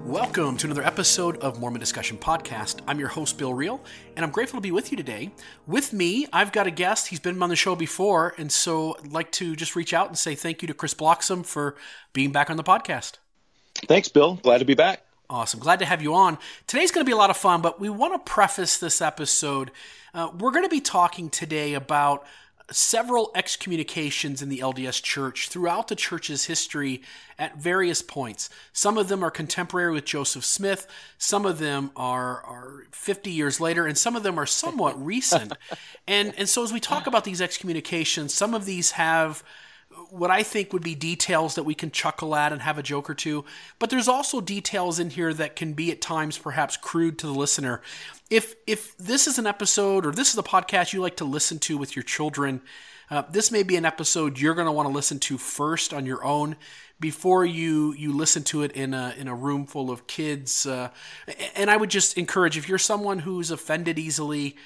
Welcome to another episode of Mormon Discussion Podcast. I'm your host, Bill Reel, and I'm grateful to be with you today. With me, I've got a guest. He's been on the show before, and so I'd like to just reach out and say thank you to Chris Bloxam for being back on the podcast. Thanks, Bill. Glad to be back. Awesome. Glad to have you on. Today's going to be a lot of fun, but we want to preface this episode. We're going to be talking today about several excommunications in the LDS Church throughout the Church's history at various points. Some of them are contemporary with Joseph Smith. Some of them are 50 years later, and some of them are somewhat recent. And so as we talk about these excommunications, some of these have what I think would be details that we can chuckle at and have a joke or two. But there's also details in here that can be at times perhaps crude to the listener. If this is an episode or this is a podcast you like to listen to with your children, this may be an episode you're going to want to listen to first on your own before you listen to it in a room full of kids. And I would just encourage, if you're someone who's offended easily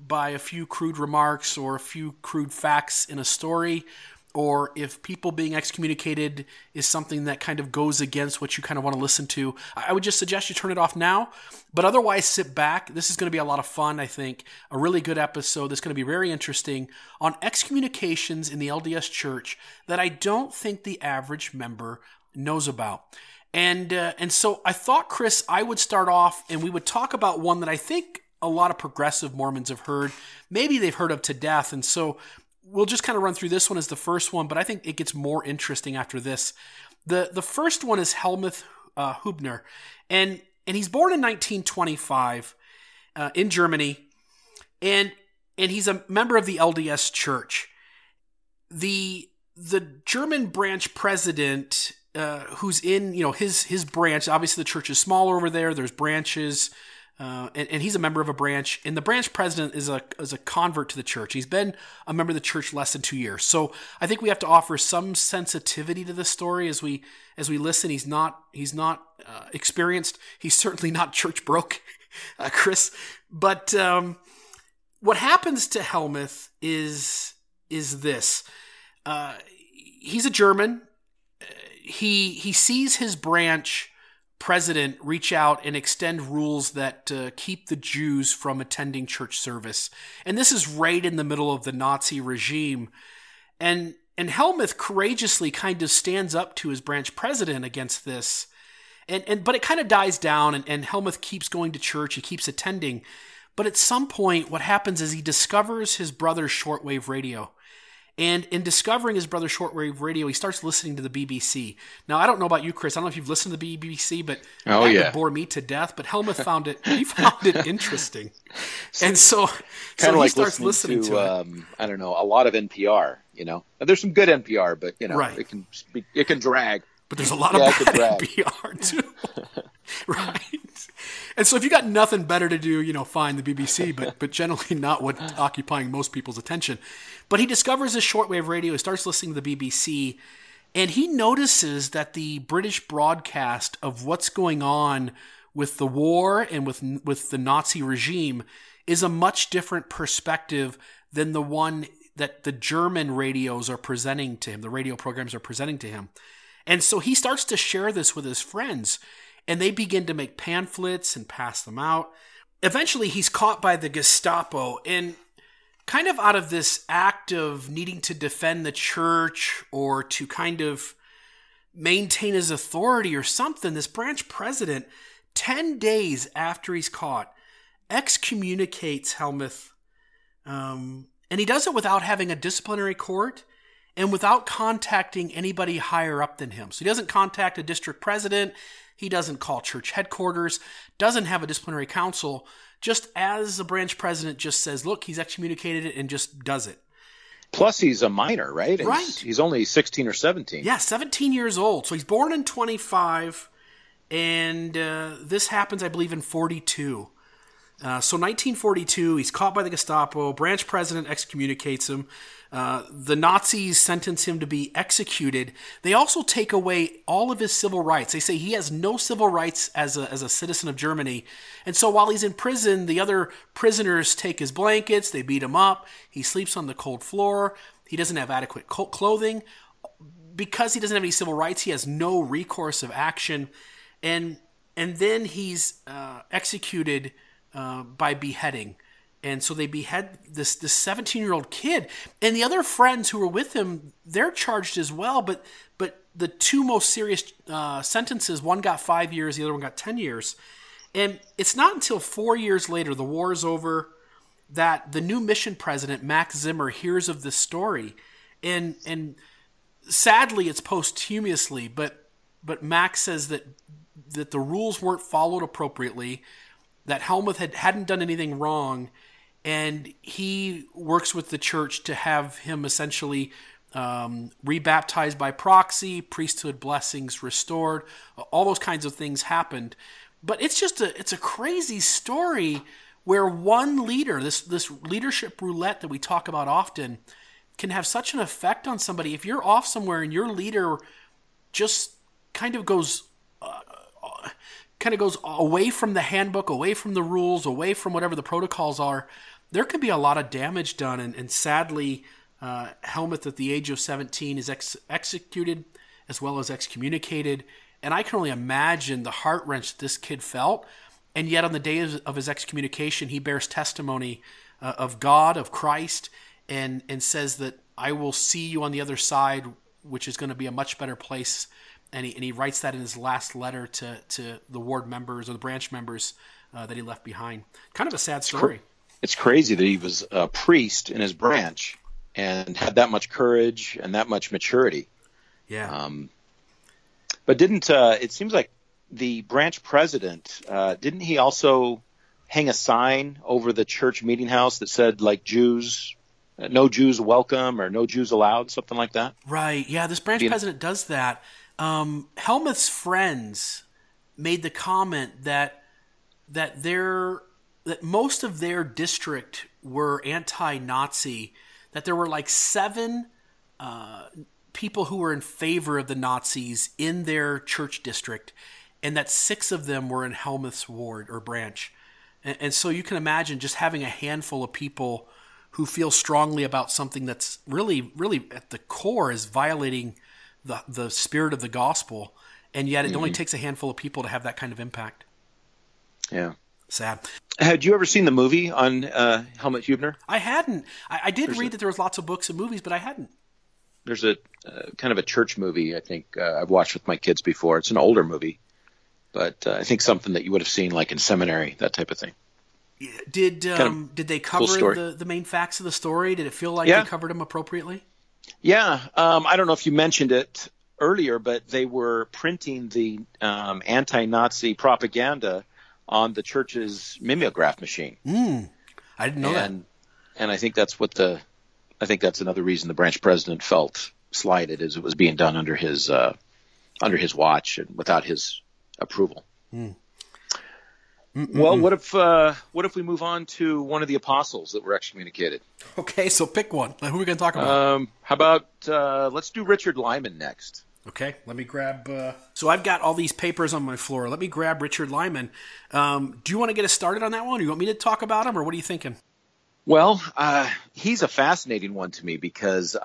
by a few crude remarks or a few crude facts in a story, or if people being excommunicated is something that kind of goes against what you kind of want to listen to, I would just suggest you turn it off now. But otherwise, sit back. This is going to be a lot of fun, I think. A really good episode that's going to be very interesting on excommunications in the LDS Church that I don't think the average member knows about. And so I thought, Chris, I would start off and we would talk about one that I think a lot of progressive Mormons have heard. Maybe they've heard of to death. And so we'll just kind of run through this one as the first one, but I think it gets more interesting after this. The first one is Helmuth Hübner, and he's born in 1925 in Germany, and he's a member of the LDS Church. The German branch president, who's in his branch. Obviously, the church is smaller over there. There's branches. And he's a member of a branch, and the branch president is a convert to the church. He's been a member of the church less than 2 years. So I think we have to offer some sensitivity to this story as we listen. He's not experienced. He's certainly not church broke, Chris. But what happens to Helmuth is this. He's a German. He sees his branch president reach out and extend rules that keep the Jews from attending church service. And this is right in the middle of the Nazi regime. And Helmuth courageously kind of stands up to his branch president against this. But it kind of dies down, and Helmuth keeps going to church. He keeps attending. But at some point, what happens is he discovers his brother's shortwave radio. And in discovering his brother's shortwave radio, he starts listening to the BBC. Now, I don't know about you, Chris. I don't know if you've listened to the BBC, but that would bore me to death. But Helmuth found it interesting. And so he starts listening to it. I don't know, a lot of NPR, There's some good NPR, but, right. it can drag. But there's a lot of bad NPR, too. Right. And so if you got nothing better to do, fine, the BBC, but generally not what's occupying most people's attention. But he discovers this shortwave radio, he starts listening to the BBC, and he notices that the British broadcast of what's going on with the war and with the Nazi regime is a much different perspective than the one that the German radios are presenting to him, the radio programs are presenting to him. And so he starts to share this with his friends, and they begin to make pamphlets and pass them out. Eventually, he's caught by the Gestapo, and kind of out of this act of needing to defend the church or to kind of maintain his authority or something, this branch president, 10 days after he's caught, excommunicates Helmuth. And he does it without having a disciplinary court and without contacting anybody higher up than him. So he doesn't contact a district president. He doesn't call church headquarters, doesn't have a disciplinary council, just as the branch president just says, look, he's excommunicated and just does it. Plus, he's a minor, right? Right. He's only 16 or 17. Yeah, 17 years old. So he's born in 25, and this happens, I believe, in 42. So 1942, he's caught by the Gestapo. Branch president excommunicates him. The Nazis sentence him to be executed. They also take away all of his civil rights. They say he has no civil rights as a citizen of Germany. And so while he's in prison, the other prisoners take his blankets, they beat him up. He sleeps on the cold floor. He doesn't have adequate clothing. Because he doesn't have any civil rights, he has no recourse of action. and then he's executed by beheading. And so they behead this 17-year-old kid, and the other friends who were with him, they're charged as well. But the two most serious sentences, one got 5 years, the other one got 10 years. And it's not until 4 years later, the war is over, that the new mission president, Max Zimmer, hears of this story. And sadly, it's posthumously, but Max says that the rules weren't followed appropriately, that Helmuth hadn't done anything wrong, and he works with the church to have him essentially rebaptized by proxy, priesthood blessings restored, all those kinds of things happened. But it's a crazy story where one leader, this leadership roulette that we talk about often, can have such an effect on somebody. If you're off somewhere and your leader just kind of goes away from the handbook, away from the rules, away from whatever the protocols are, there could be a lot of damage done. And sadly, Helmuth at the age of 17 is executed as well as excommunicated. And I can only imagine the heart wrench this kid felt. And yet on the day of his excommunication, he bears testimony of God, of Christ, and says that I will see you on the other side, which is going to be a much better place. And he writes that in his last letter to the ward members or the branch members that he left behind. Kind of a sad story. It's crazy that he was a priest in his branch and had that much courage and that much maturity. Yeah. But didn't it seems like the branch president, didn't he also hang a sign over the church meeting house that said, like, Jews, no Jews welcome, or no Jews allowed, something like that? Right. Yeah, this branch president does that. Helmuth's friends made the comment that most of their district were anti-Nazi, that there were like 7 people who were in favor of the Nazis in their church district, and that 6 of them were in Helmuth's ward or branch. And so you can imagine just having a handful of people who feel strongly about something that's really, really at the core is violating the spirit of the gospel, and yet it only takes a handful of people to have that kind of impact. Yeah. Sad. Had you ever seen the movie on Helmut Hubner? I hadn't. I did read that there was lots of books and movies, but I hadn't. There's a kind of a church movie, I think, I've watched with my kids before. It's an older movie, but I think something that you would have seen like in seminary, that type of thing. Did they cover the main facts of the story? Did it feel like they covered them appropriately? Yeah. I don't know if you mentioned it earlier, but they were printing the anti-Nazi propaganda on the church's mimeograph machine. I didn't know that. And I think that's another reason the branch president felt slighted, is it was being done under his watch and without his approval. Well, what if we move on to one of the apostles that were excommunicated? Okay, so pick one. Who are we going to talk about? How about let's do Richard Lyman next. Okay, let me grab... So I've got all these papers on my floor. Let me grab Richard Lyman. Do you want to get us started on that one? Or you want me to talk about him, or what are you thinking? Well, he's a fascinating one to me because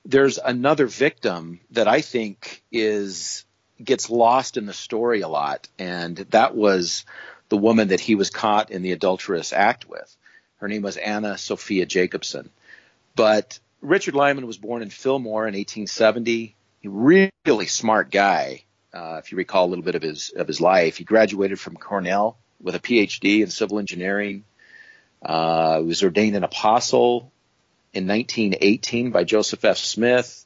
there's another victim that I think gets lost in the story a lot, and that was the woman that he was caught in the adulterous act with. Her name was Anna Sophia Jacobson. But Richard Lyman was born in Fillmore in 1870. A really smart guy, if you recall a little bit of his life. He graduated from Cornell with a PhD in civil engineering. He was ordained an apostle in 1918 by Joseph F. Smith.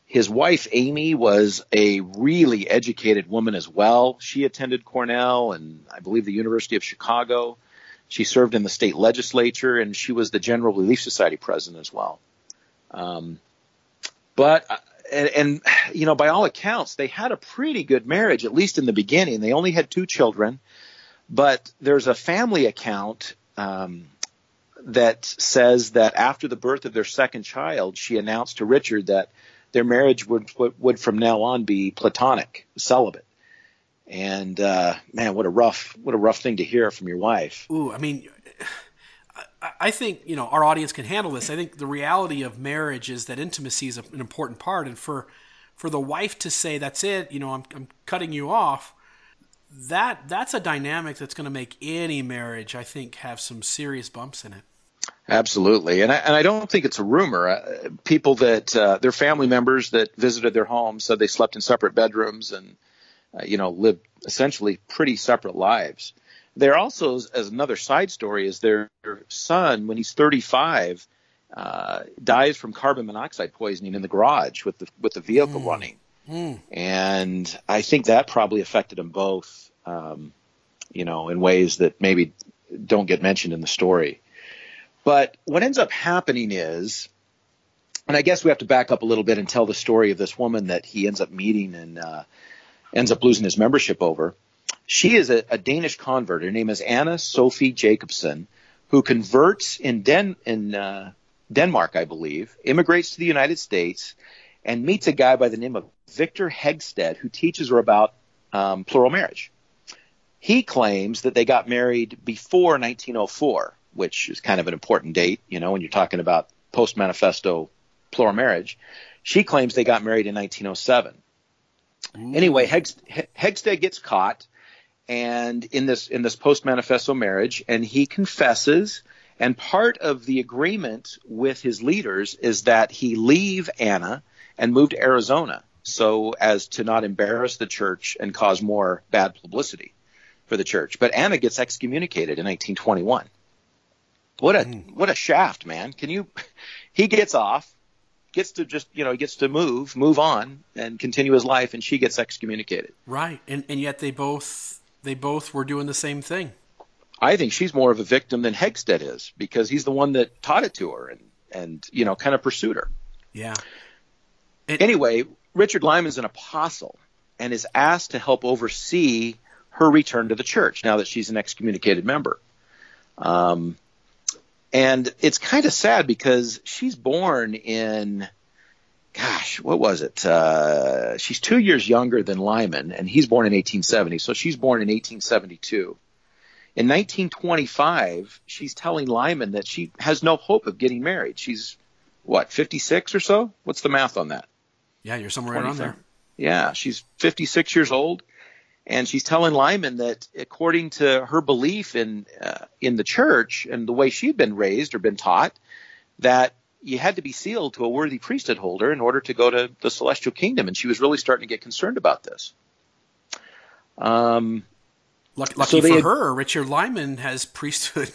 His wife, Amy, was a really educated woman as well. She attended Cornell and I believe the University of Chicago. She served in the state legislature, and she was the General Relief Society president as well. But by all accounts, they had a pretty good marriage, at least in the beginning. They only had 2 children, but there's a family account that says that after the birth of their second child, she announced to Richard that their marriage would from now on be platonic, celibate. And man, what a rough thing to hear from your wife. Ooh, I mean, I think our audience can handle this. I think the reality of marriage is that intimacy is an important part, and for for the wife to say, that's it, I'm cutting you off, that's a dynamic that's going to make any marriage, I think, have some serious bumps in it. Absolutely. And I don't think it's a rumor. People that their family members that visited their home said they slept in separate bedrooms and, lived essentially pretty separate lives. There also, as another side story, is their son, when he's 35, dies from carbon monoxide poisoning in the garage with the vehicle running. And I think that probably affected them both, in ways that maybe don't get mentioned in the story. But what ends up happening is, and I guess we have to back up a little bit and tell the story of this woman that he ends up meeting and ends up losing his membership over. She is a Danish convert. Her name is Anna Sophie Jacobsen, who converts in Denmark, I believe, immigrates to the United States, and meets a guy by the name of Victor Hegsted, who teaches her about plural marriage. He claims that they got married before 1904, which is kind of an important date, when you're talking about post-manifesto plural marriage. She claims they got married in 1907. Anyway, Hegsted gets caught and in this post-manifesto marriage, and he confesses. And part of the agreement with his leaders is that he leave Anna and move to Arizona so as to not embarrass the church and cause more bad publicity for the church. But Anna gets excommunicated in 1921. What a shaft, man. He gets off, gets to just, he gets to move on and continue his life, and she gets excommunicated. Right. And yet they both were doing the same thing. I think she's more of a victim than Hegsted is, because he's the one that taught it to her and kind of pursued her. Yeah. Anyway, Richard Lyman's an apostle and is asked to help oversee her return to the church now that she's an excommunicated member. And it's kind of sad because she's born in, what was it? She's 2 years younger than Lyman, and he's born in 1870. So she's born in 1872. In 1925, she's telling Lyman that she has no hope of getting married. She's, 56 or so? What's the math on that? Yeah, you're somewhere around there. Yeah, she's 56 years old. And she's telling Lyman that according to her belief in the church and the way she'd been raised or been taught, that you had to be sealed to a worthy priesthood holder in order to go to the celestial kingdom. And she was really starting to get concerned about this. Lucky for her, Richard Lyman has priesthood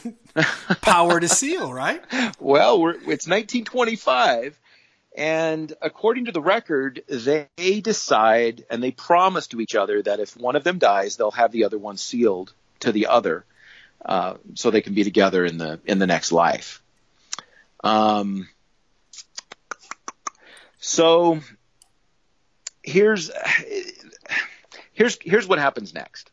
power to seal, right? Well, it's 1925. And according to the record, they decide and they promise to each other that if one of them dies, they'll have the other one sealed to the other, so they can be together in the next life. So here's what happens next.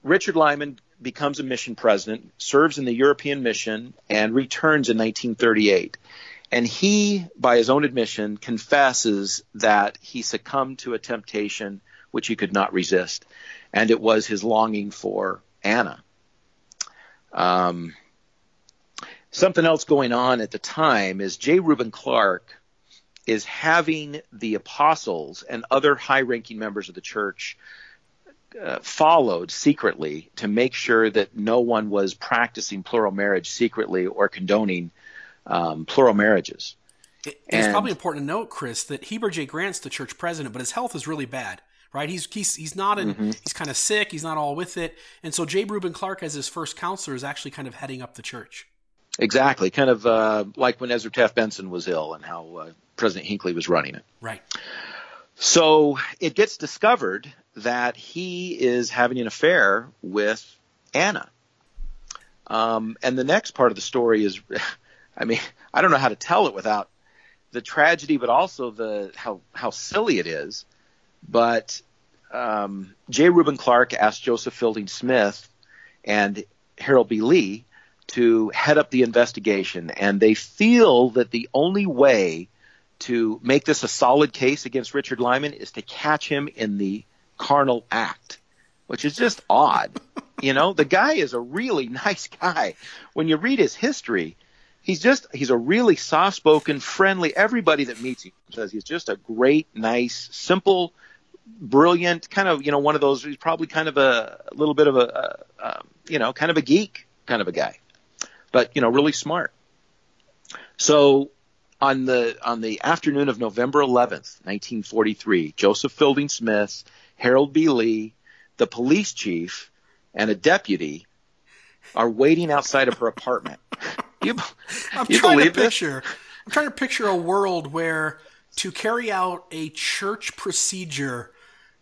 Richard Lyman becomes a mission president, serves in the European mission, and returns in 1938. And he, by his own admission, confesses that he succumbed to a temptation which he could not resist, and it was his longing for Anna. Something else going on at the time is J. Reuben Clark is having the apostles and other high-ranking members of the church followed secretly to make sure that no one was practicing plural marriage secretly or condoning plural marriages. It's probably important to note, Chris, that Heber J. Grant's the church president, but his health is really bad, right? He's not he's kind of sick. He's not all with it. And so J. Reuben Clark, as his first counselor, is actually kind of heading up the church. Exactly. Kind of like when Ezra Taft Benson was ill and how President Hinckley was running it. Right. So it gets discovered that he is having an affair with Anna. And the next part of the story is, I don't know how to tell it without the tragedy, but also how silly it is. But J. Reuben Clark asked Joseph Fielding Smith and Harold B. Lee to head up the investigation, and they feel that the only way to make this a solid case against Richard Lyman is to catch him in the carnal act, which is just odd. The guy is a really nice guy. When you read his history, He's a really soft-spoken, friendly. Everybody that meets him says he's just a great, nice, simple, brilliant, kind of, one of those. He's probably kind of a little bit of kind of a geek kind of a guy, but really smart. So on the afternoon of November 11th, 1943, Joseph Fielding Smith, Harold B. Lee, the police chief, and a deputy are waiting outside of her apartment. I'm trying to picture a world where, to carry out a church procedure,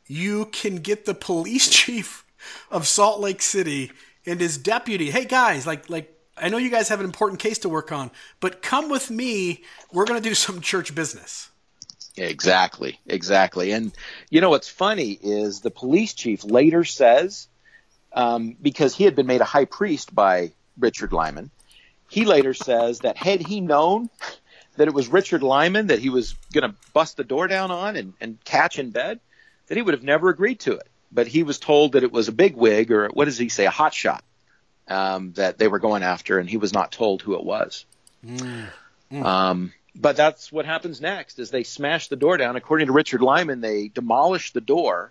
you can get the police chief of Salt Lake City and his deputy. Hey guys, like I know you guys have an important case to work on, but come with me. We're going to do some church business. Exactly. And what's funny is the police chief later says, because he had been made a high priest by Richard Lyman, he later says that had he known that it was Richard Lyman that he was going to bust the door down on and catch in bed, that he would have never agreed to it. But he was told that it was a bigwig, or what does he say, a hotshot, that they were going after, and he was not told who it was. But that's what happens next, is they smash the door down. According to Richard Lyman, they demolish the door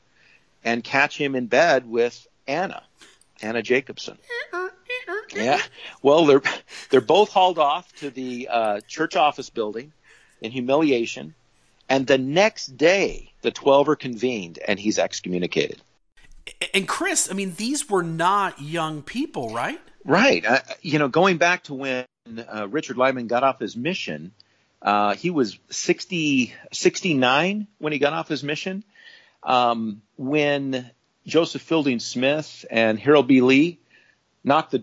and catch him in bed with Anna Jacobson. Yeah. Well, they're both hauled off to the church office building in humiliation, and the next day the 12 are convened and he's excommunicated. And Chris, I mean, these were not young people, right? Right. Going back to when Richard Lyman got off his mission, he was 69 when he got off his mission. When Joseph Fielding Smith and Harold B. Lee smashed the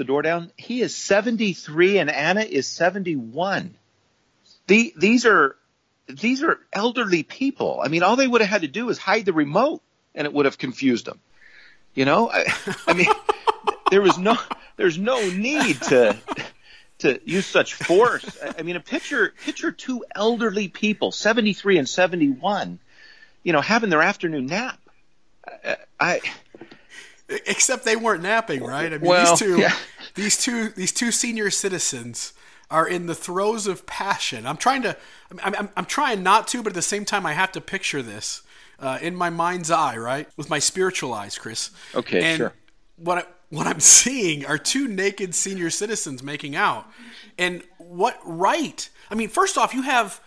door down, he is 73 and Anna is 71. These are elderly people. I mean, all they would have had to do is hide the remote and it would have confused them. I mean, there's no need to use such force. I mean, picture two elderly people, 73 and 71, having their afternoon nap. Except they weren't napping, right? I mean, these two senior citizens are in the throes of passion. I'm trying not to, but at the same time, I have to picture this in my mind's eye, right, with my spiritual eyes, Chris. Okay, and sure. What I'm seeing are two naked senior citizens making out, and what right? I mean, first off, you have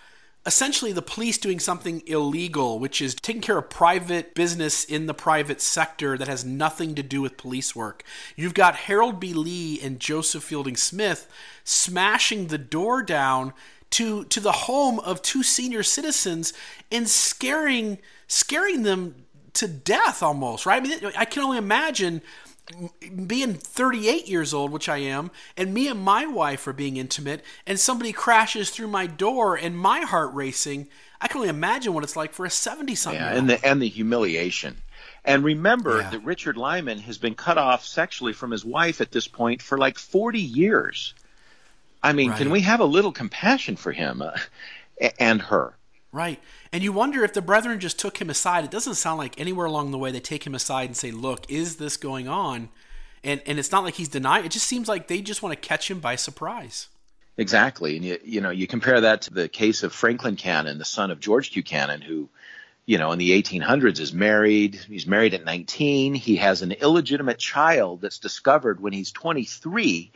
essentially the police doing something illegal, which is taking care of private business in the private sector that has nothing to do with police work. You've got Harold B. Lee and Joseph Fielding Smith smashing the door down to the home of two senior citizens and scaring them to death almost, right? I mean, I can only imagine being 38 years old, which I am, and me and my wife are being intimate, and somebody crashes through my door and my heart racing. I can only imagine what it's like for a 70-something. Yeah, and the humiliation. And remember that Richard Lyman has been cut off sexually from his wife at this point for like 40 years. I mean, Can we have a little compassion for him and her? Right. And you wonder if the brethren just took him aside. It doesn't sound like anywhere along the way they take him aside and say, look, is this going on? And it's not like he's denying. It just seems like they just want to catch him by surprise. Exactly. And you compare that to the case of Franklin Cannon, the son of George Q. Cannon, who, in the 1800s is married. He's married at 19. He has an illegitimate child that's discovered when he's 23.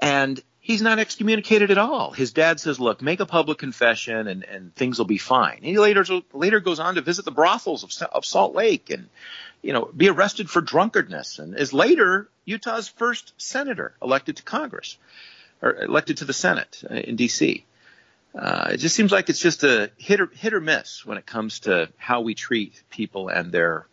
And he's not excommunicated at all. His dad says, look, make a public confession and things will be fine. And he later goes on to visit the brothels of Salt Lake and, be arrested for drunkardness, and is later Utah's first senator elected to Congress, or elected to the Senate in D.C. It just seems like it's just a hit or miss when it comes to how we treat people and their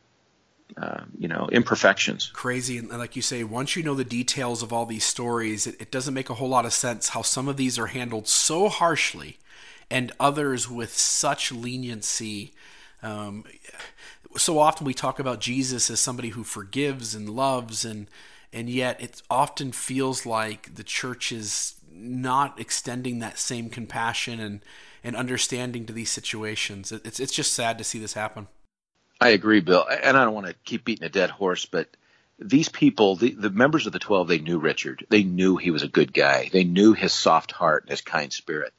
imperfections. Crazy. And like you say, once you know the details of all these stories, it doesn't make a whole lot of sense how some of these are handled so harshly and others with such leniency. So often we talk about Jesus as somebody who forgives and loves, and yet it often feels like the church is not extending that same compassion and understanding to these situations. It's just sad to see this happen. I agree, Bill. And I don't want to keep beating a dead horse, but these people, the members of the 12, they knew Richard. They knew he was a good guy. They knew his soft heart and his kind spirit.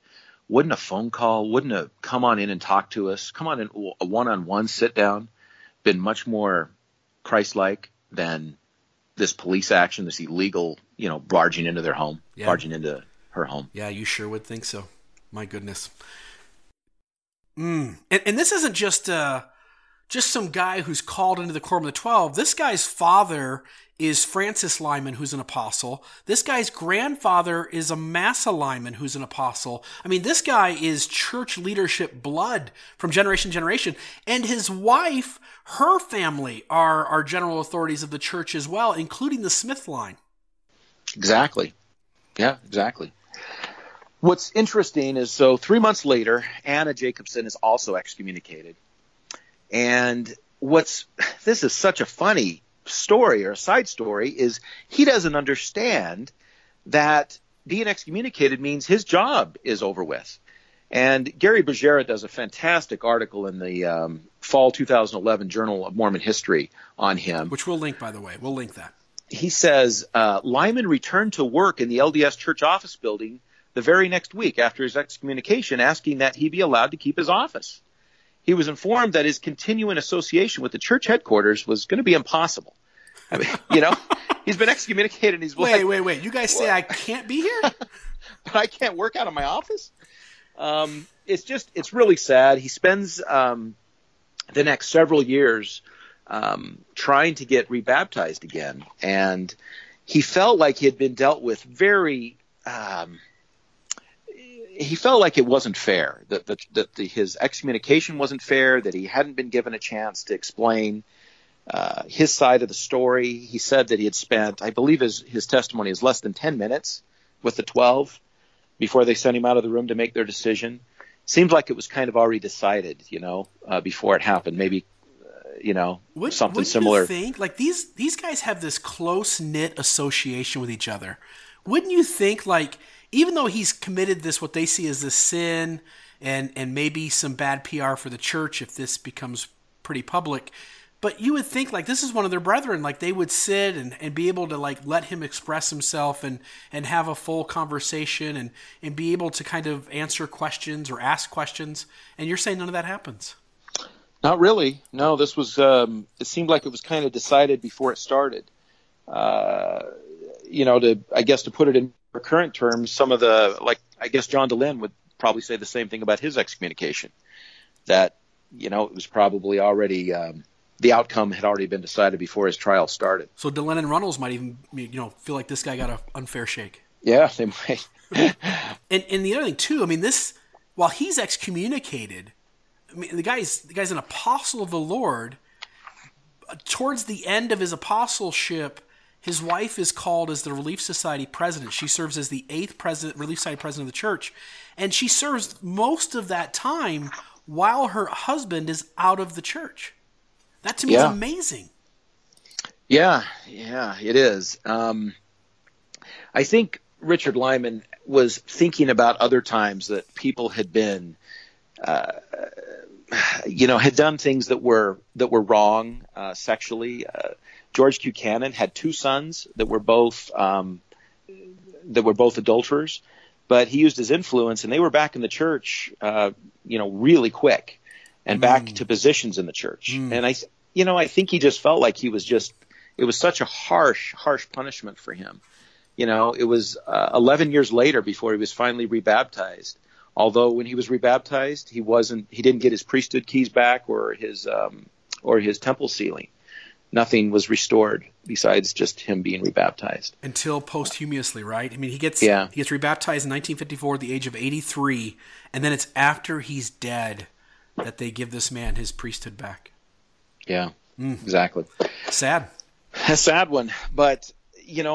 Wouldn't a phone call, wouldn't a come on in and talk to us, come on in, a one-on-one sit down, been much more Christ-like than this police action, this illegal, barging into their home, barging into her home. Yeah, you sure would think so. My goodness. And this isn't just some guy who's called into the Quorum of the 12. This guy's father is Francis Lyman, who's an apostle. This guy's grandfather is a Massa Lyman, who's an apostle. I mean, this guy is church leadership blood from generation to generation. And his wife, her family are general authorities of the church as well, including the Smith line. Exactly. Yeah, exactly. What's interesting is, so 3 months later, Anna Jacobson is also excommunicated. And this is such a funny story, or a side story, is he doesn't understand that being excommunicated means his job is over with. And Gary Bergera does a fantastic article in the fall 2011 Journal of Mormon History on him. Which we'll link, by the way. We'll link that. He says, Lyman returned to work in the LDS Church office building the very next week after his excommunication, asking that he be allowed to keep his office. He was informed that his continuing association with the church headquarters was going to be impossible. I mean, he's been excommunicated and he's Wait. You guys say I can't be here? But I can't work out of my office? It's really sad. He spends the next several years trying to get rebaptized again. And he felt like he had been dealt with he felt like it wasn't fair, that his excommunication wasn't fair, that he hadn't been given a chance to explain his side of the story. He said that he had spent, I believe his testimony is less than 10 minutes with the 12 before they sent him out of the room to make their decision. Seems like it was kind of already decided, before it happened. Maybe, something similar. Wouldn't you think, like these guys have this close-knit association with each other. Wouldn't you think, like, even though he's committed this, what they see as this sin and maybe some bad PR for the church if this becomes pretty public, but you would think like this is one of their brethren, like they would sit and be able to like let him express himself and have a full conversation and be able to kind of answer questions or ask questions. And you're saying none of that happens? Not really. No, this was, it seemed like it was kind of decided before it started. To put it in current terms, some of I guess John DeLynn would probably say the same thing about his excommunication, that, it was probably already, the outcome had already been decided before his trial started. So DeLynn and Runnels might even, feel like this guy got an unfair shake. Yeah, they might. and the other thing too, I mean, while he's excommunicated, I mean, the guy's an apostle of the Lord. Towards the end of his apostleship, his wife is called as the Relief Society president. She serves as the 8th Relief Society president of the church. And she serves most of that time while her husband is out of the church. That to me is amazing. Yeah, it is. I think Richard Lyman was thinking about other times that people had been, had done things that were wrong sexually. George Q. Cannon had 2 sons that were both adulterers, but he used his influence, and they were back in the church, really quick, and back to positions in the church. And I think he just felt like it was such a harsh punishment for him. It was 11 years later before he was finally rebaptized. Although when he was rebaptized, he didn't get his priesthood keys back or his temple sealing. Nothing was restored besides just him being rebaptized. Until posthumously, right? I mean, he gets rebaptized in 1954 at the age of 83, and then it's after he's dead that they give this man his priesthood back. Yeah, exactly. Sad. A sad one. But,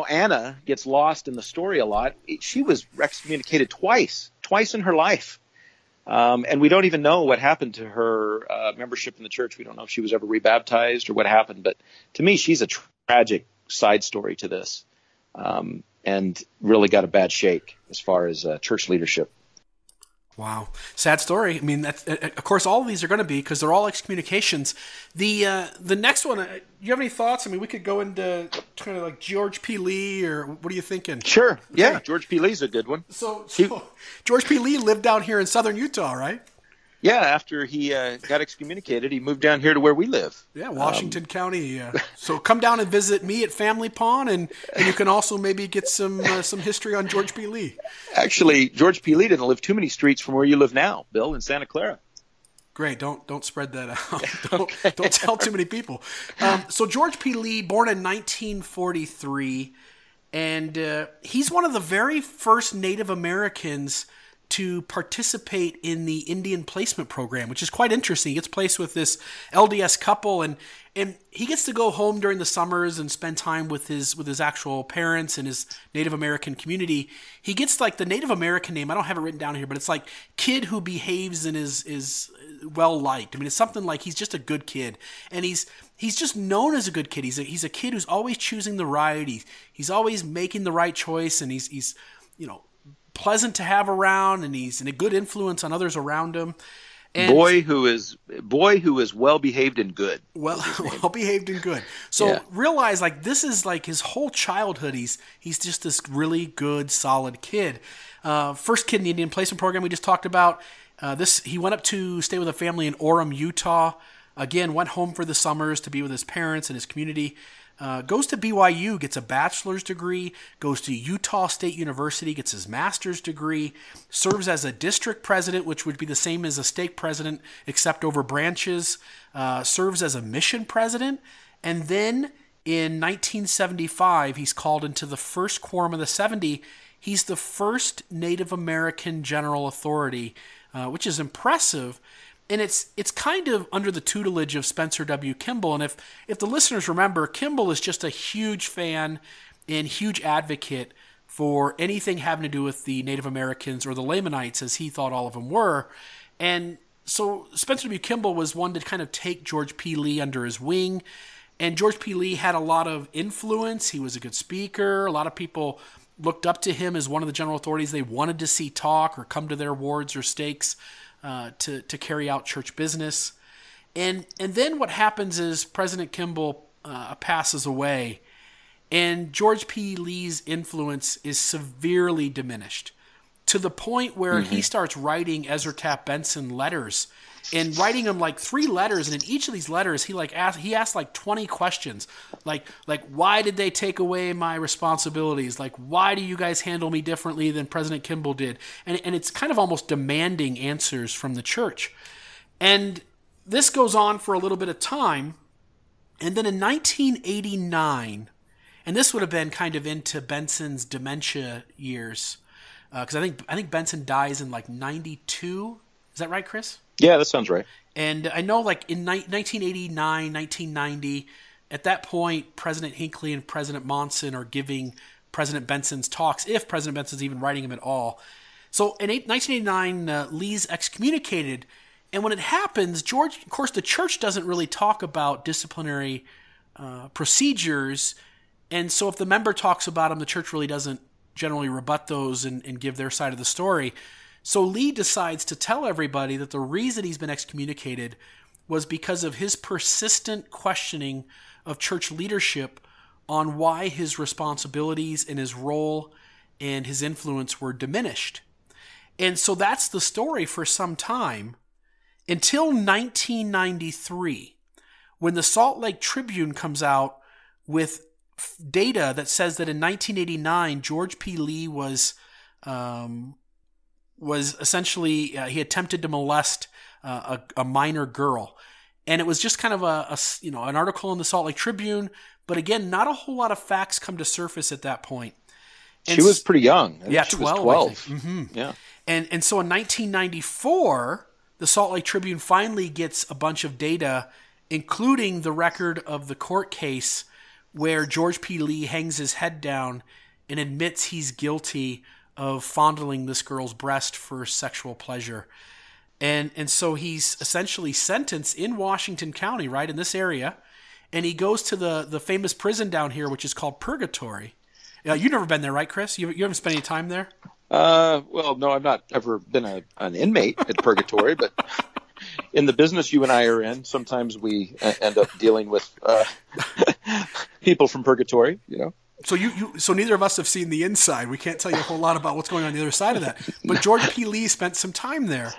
Anna gets lost in the story a lot. She was excommunicated twice in her life. And we don't even know what happened to her membership in the church. We don't know if she was ever rebaptized or what happened. But to me, she's a tragic side story to this, and really got a bad shake as far as church leadership. Wow. Sad story. I mean, that's, of course, all of these are going to be, because they're all excommunications. The next one, do you have any thoughts? I mean, we could go into kind of like George P. Lee, or what are you thinking? Sure. Okay. Yeah, George P. Lee's a good one. So George P. Lee lived down here in southern Utah, right? Yeah, after he got excommunicated, he moved down here to where we live. Yeah, Washington County. So come down and visit me at Family Pond, and you can also maybe get some history on George P. Lee. Actually, George P. Lee didn't live too many streets from where you live now, Bill, in Santa Clara. Great. Don't spread that out. Don't tell too many people. So George P. Lee, born in 1943, and he's one of the very first Native Americans to participate in the Indian placement program, which is quite interesting. He gets placed with this LDS couple, and he gets to go home during the summers and spend time with his actual parents and his Native American community. He gets like the Native American name. I don't have it written down here, but it's like kid who behaves and is well liked. I mean, it's something like he's just a good kid, and he's just known as a good kid. He's a kid who's always choosing the right. He's always making the right choice, and he's pleasant to have around, and he's a good influence on others around him. And boy who is well behaved and good. Well behaved and good. So realize, like, this is like his whole childhood. He's just this really good, solid kid. First kid in the Indian placement program we just talked about. He went up to stay with a family in Orem, Utah. Again, went home for the summers to be with his parents and his community. Goes to BYU, gets a bachelor's degree, goes to Utah State University, gets his master's degree, serves as a district president, which would be the same as a stake president, except over branches, serves as a mission president, and then in 1975, he's called into the first Quorum of the 70. He's the first Native American general authority, which is impressive. And it's kind of under the tutelage of Spencer W. Kimball. And if the listeners remember, Kimball is just a huge fan and huge advocate for anything having to do with the Native Americans, or the Lamanites, as he thought all of them were. And so Spencer W. Kimball was one to kind of take George P. Lee under his wing. And George P. Lee had a lot of influence. He was a good speaker. A lot of people looked up to him as one of the general authorities they wanted to see talk or come to their wards or stakes to carry out church business. And then what happens is President Kimball passes away, and George P. Lee's influence is severely diminished, to the point where he starts writing Ezra Taft Benson letters, and writing them like 3 letters, and in each of these letters he asked like 20 questions, like why did they take away my responsibilities, like why do you guys handle me differently than President Kimball did, and it's kind of almost demanding answers from the church. And this goes on for a little bit of time, and then in 1989, and this would have been kind of into Benson's dementia years, because I think Benson dies in like 92. Is that right, Chris? Yeah, that sounds right. And I know, like, in 1989, 1990, at that point, President Hinckley and President Monson are giving President Benson's talks, if President Benson's even writing them at all. So in 1989, Lee's excommunicated. And when it happens, of course, the church doesn't really talk about disciplinary procedures. And so if the member talks about them, the church really doesn't generally rebut those and give their side of the story. So Lee decides to tell everybody that the reason he's been excommunicated was because of his persistent questioning of church leadership on why his responsibilities and his role and his influence were diminished. And so that's the story for some time, until 1993, when the Salt Lake Tribune comes out with data that says that in 1989, George P. Lee was essentially, he attempted to molest a minor girl. And it was just kind of an article in the Salt Lake Tribune. But again, not a whole lot of facts come to surface at that point. And she was pretty young. Yeah, she 12. Was 12. Yeah. And so in 1994, the Salt Lake Tribune finally gets a bunch of data, including the record of the court case where George P. Lee hangs his head down and admits he's guilty of fondling this girl's breast for sexual pleasure. And so he's essentially sentenced in Washington County, right, in this area, and he goes to the famous prison down here, which is called Purgatory. You've never been there, right, Chris? You haven't spent any time there? Well, no, I've not ever been an inmate at purgatory, but in the business you and I are in, sometimes we end up dealing with people from purgatory, you know. So neither of us have seen the inside. We can't tell you a whole lot about what's going on the other side of that. But George P. Lee spent some time there,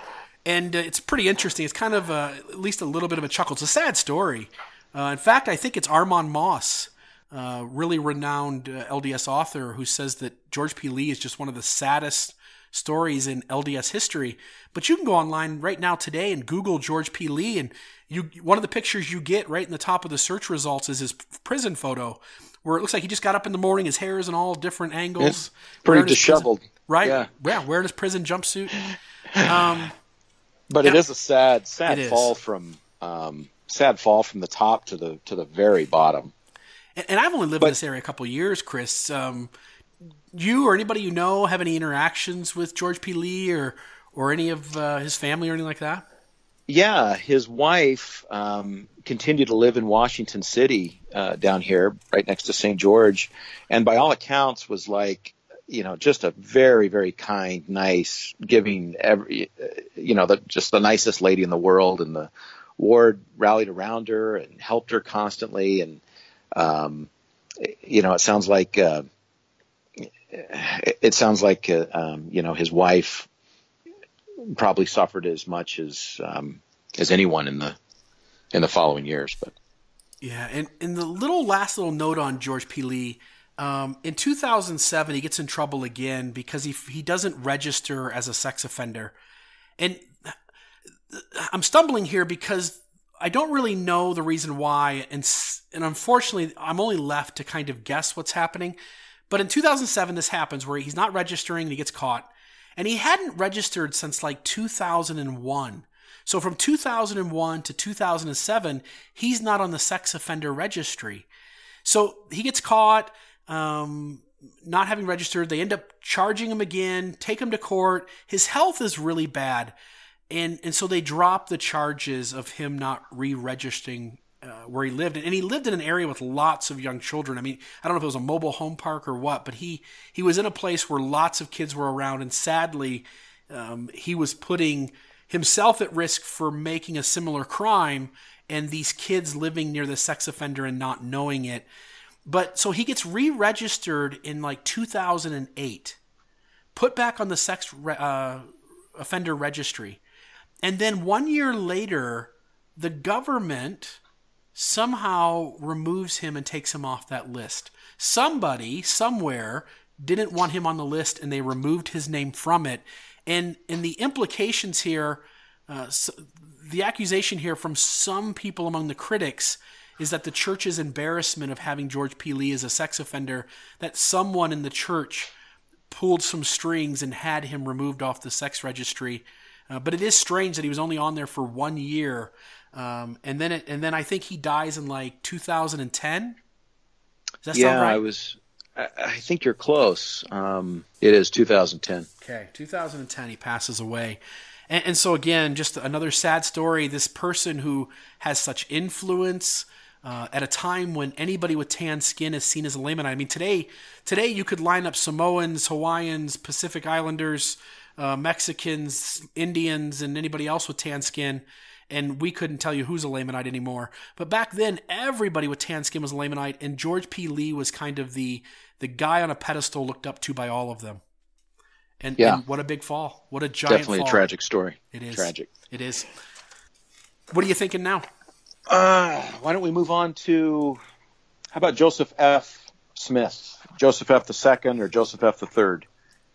and it's pretty interesting. It's kind of at least a little bit of a chuckle. It's a sad story. In fact, I think it's Armand Moss, really renowned LDS author, who says that George P. Lee is just one of the saddest stories in LDS history. But you can go online right now today and Google George P. Lee, and one of the pictures you get right in the top of the search results is his prison photo, where it looks like he just got up in the morning, his hair is in all different angles. It's pretty disheveled. Right? Yeah, wearing his prison jumpsuit. But it is a sad fall from the top to the very bottom. And I've only lived in this area a couple of years, Chris. You or anybody you know have any interactions with George P. Lee or any of his family or anything like that? Yeah, his wife continued to live in Washington City down here, right next to St. George, and by all accounts was like, just a very, very kind, nice, giving, just the nicest lady in the world. And the ward rallied around her and helped her constantly. And it sounds like his wife probably suffered as much as anyone in the following years. But yeah, and in the last little note on George P. Lee, in 2007 he gets in trouble again because he doesn't register as a sex offender, and I'm stumbling here because I don't really know the reason why, and unfortunately I'm only left to kind of guess what's happening. But in 2007 this happens where he's not registering and he gets caught. And he hadn't registered since like 2001. So from 2001 to 2007, he's not on the sex offender registry. So he gets caught not having registered. They end up charging him again, take him to court. His health is really bad. And so they drop the charges of him not re-registering where he lived. And he lived in an area with lots of young children. I mean, I don't know if it was a mobile home park or what, but he was in a place where lots of kids were around. And sadly, he was putting himself at risk for making a similar crime, and these kids living near the sex offender and not knowing it. But so he gets re-registered in like 2008, put back on the sex offender registry. And then 1 year later, the government somehow removes him and takes him off that list. Somebody, somewhere, didn't want him on the list, and they removed his name from it. And the implications here, the accusation here from some people among the critics is that the church's embarrassment of having George P. Lee as a sex offender, that someone in the church pulled some strings and had him removed off the sex registry. But it is strange that he was only on there for 1 year. And then I think he dies in like 2010. Does that sound right? I think you're close. It is 2010. Okay, 2010 he passes away. And so again, just another sad story. This person who has such influence at a time when anybody with tan skin is seen as a layman. I mean, today you could line up Samoans, Hawaiians, Pacific Islanders, Mexicans, Indians, and anybody else with tan skin, and we couldn't tell you who's a Lamanite anymore. But back then, everybody with tan skin was a Lamanite, and George P. Lee was kind of the guy on a pedestal looked up to by all of them. And what a big fall. What a giant fall. Definitely a tragic story. It is. Tragic. It is. What are you thinking now? Why don't we move on to, how about Joseph F. Smith? Joseph F. II or Joseph F. III?